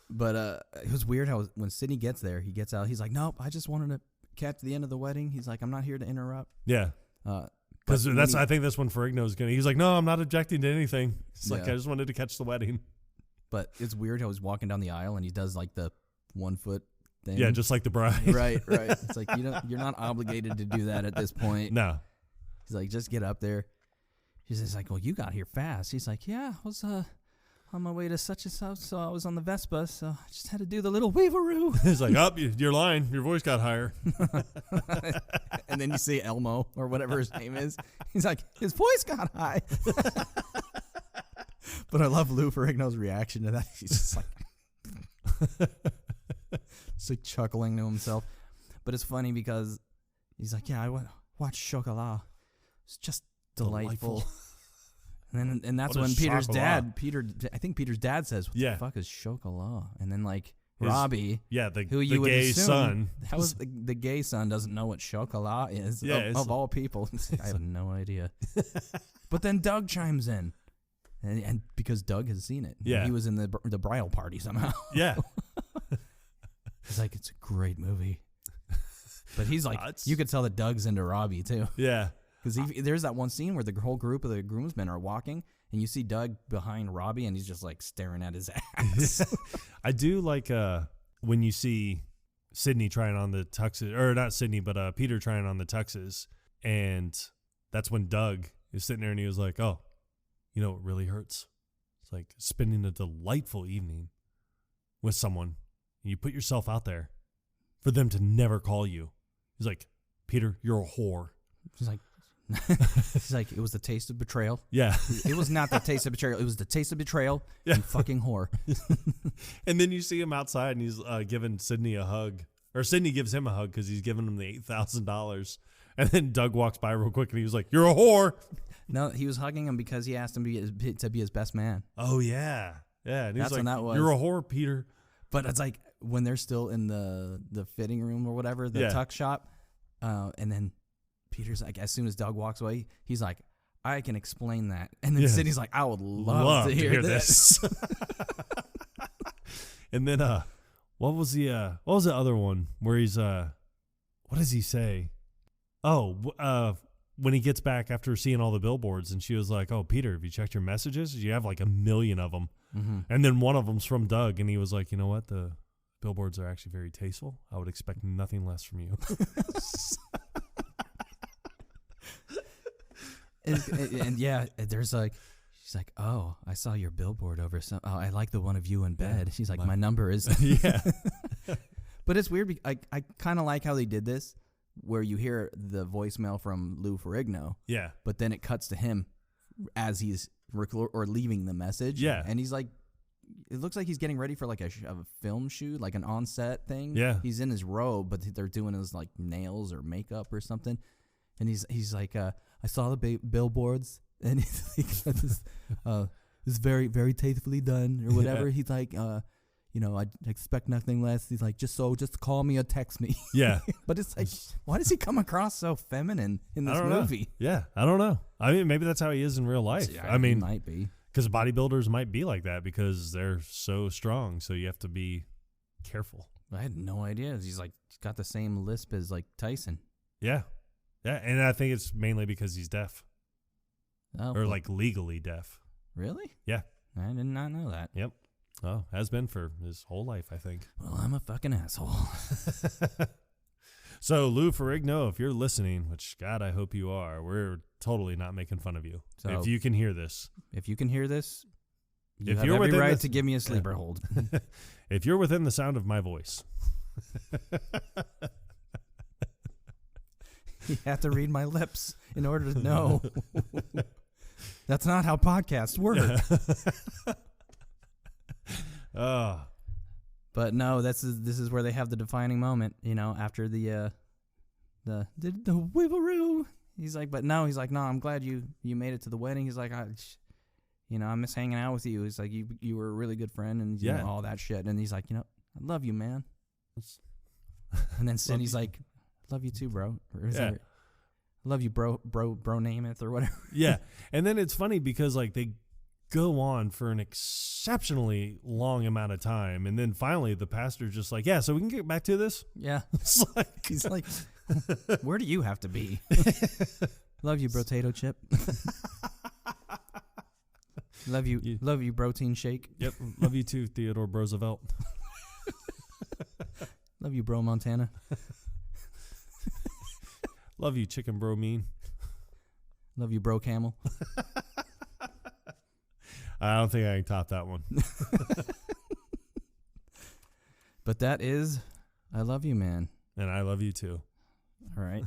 But it was weird how when Sydney gets there, he gets out. He's like, nope, I just wanted to catch the end of the wedding. He's like, I'm not here to interrupt. Yeah. Because I think that's when Ferrigno's going to... He's like, no, I'm not objecting to anything. It's like, I just wanted to catch the wedding. But it's weird how he's walking down the aisle and he does like the 1 foot thing. Yeah, just like the bride. Right. It's like, you're not obligated to do that at this point. No. He's like, just get up there. She's just like, well, you got here fast. He's like, yeah, I was on my way to such and such, so I was on the Vespa, so I just had to do the little weaveroo. He's like, you're lying. Your voice got higher. And then you see Elmo, or whatever his name is. He's like, his voice got high. But I love Lou Ferrigno's reaction to that. He's just like... It's like chuckling to himself. But it's funny because he's like, yeah, I watched Chocolat. It's just delightful. And that's when Peter's dad, I think Peter's dad says, what the fuck is Chocolat? And then like Robbie, who you would gay assume, son. That was the gay son doesn't know what Chocolat is of all people. I have no idea. But then Doug chimes in. And because Doug has seen it. Yeah. He was in the bridal party somehow. Yeah. He's like, it's a great movie. But he's like, you could tell that Doug's into Robbie too. Yeah. Because there's that one scene where the whole group of the groomsmen are walking, and you see Doug behind Robbie, and he's just like staring at his ass. I do like when you see Sydney trying on the tuxes, or not Sydney, but Peter trying on the tuxes, and that's when Doug is sitting there, and he was like, oh, you know what really hurts? It's like spending a delightful evening with someone. And you put yourself out there for them to never call you. He's like, Peter, you're a whore. He's like, it was the taste of betrayal. Yeah. It was not the taste of betrayal. It was the taste of betrayal and fucking whore. And then you see him outside and he's giving Sydney a hug. Or Sydney gives him a hug because he's giving him the $8,000. And then Doug walks by real quick and he was like, you're a whore. No, he was hugging him because he asked him to be his best man. Oh, yeah. Yeah. And that's like, when that was. You're a whore, Peter. But it's like when they're still in the fitting room or whatever, the tuck shop. And then Peter's like, as soon as Doug walks away, he's like, I can explain that. And then Sydney's like, I would love to hear this. And then what was the other one where he's what does he say? Oh, when he gets back after seeing all the billboards, and she was like, oh, Peter, have you checked your messages? You have like 1 million of them. Mm-hmm. And then one of them's from Doug, and he was like, you know what? The billboards are actually very tasteful. I would expect nothing less from you. and there's like, she's like, oh, I saw your billboard over some. Oh, I like the one of you in bed. She's like, my number is. Yeah. But it's weird. I kind of like how they did this, where you hear the voicemail from Lou Ferrigno. Yeah. But then it cuts to him as he's leaving the message. Yeah. And he's like, it looks like he's getting ready for like a film shoot, like an on-set thing. Yeah. He's in his robe, but they're doing his like nails or makeup or something. And he's like, I saw the billboards, and he's like, this is very, very tastefully done or whatever. Yeah. He's like, I expect nothing less. He's like, just call me or text me. Yeah. But it's like, why does he come across so feminine in this movie? Know. Yeah, I don't know. I mean, maybe that's how he is in real life. Yeah, I mean, he might be. Because bodybuilders might be like that because they're so strong. So you have to be careful. I had no idea. He's got the same lisp as like Tyson. Yeah. Yeah. And I think it's mainly because he's deaf. Oh, or like legally deaf. Really? Yeah. I did not know that. Yep. Oh, has been for his whole life, I think. Well, I'm a fucking asshole. So, Lou Ferrigno, if you're listening, which, God, I hope you are, we're totally not making fun of you. So, if you can hear this. You have every right to give me a sleeper hold. If you're within the sound of my voice. You have to read my lips in order to know. That's not how podcasts work. But no, this is where they have the defining moment, after the whipperoo. He's like, no, I'm glad you made it to the wedding. He's like, I miss hanging out with you. He's like, you were a really good friend and all that shit. And he's like, I love you, man. And then Cindy's like, love you too, bro. Or love you, bro, Namath or whatever. Yeah. And then it's funny because like they go on for an exceptionally long amount of time. And then finally the pastor's just like, yeah, so we can get back to this. Yeah. He's like, where do you have to be? Love you, potato chip. Love you, protein shake. Yep. Love you too, Theodore Roosevelt. Love you, bro, Montana. Love you, chicken bro mean. Love you, bro camel. I don't think I can top that one. But that is I love you, man. And I love you too. All right.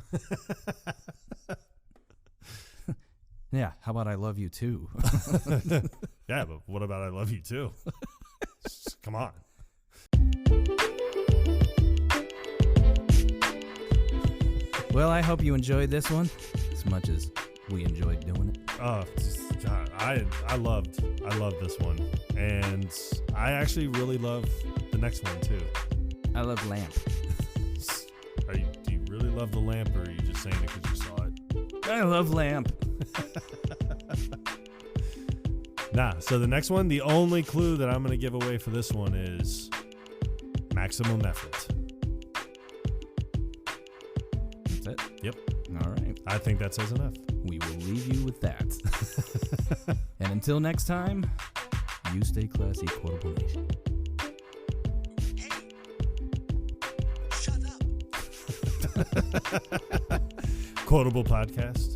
Yeah, how about I love you too? Yeah, but what about I love you too? Come on. Well, I hope you enjoyed this one as much as we enjoyed doing it. Oh, God, I loved this one, and I actually really love the next one too. I love lamp. Do you really love the lamp, or are you just saying it because you saw it? I love lamp. Nah. So the next one, the only clue that I'm going to give away for this one is maximum effort. That's it? Yep. All right. I think that says enough. We will leave you with that. And until next time, you stay classy, Quotable Nation. Hey, shut up. Quotable Podcast.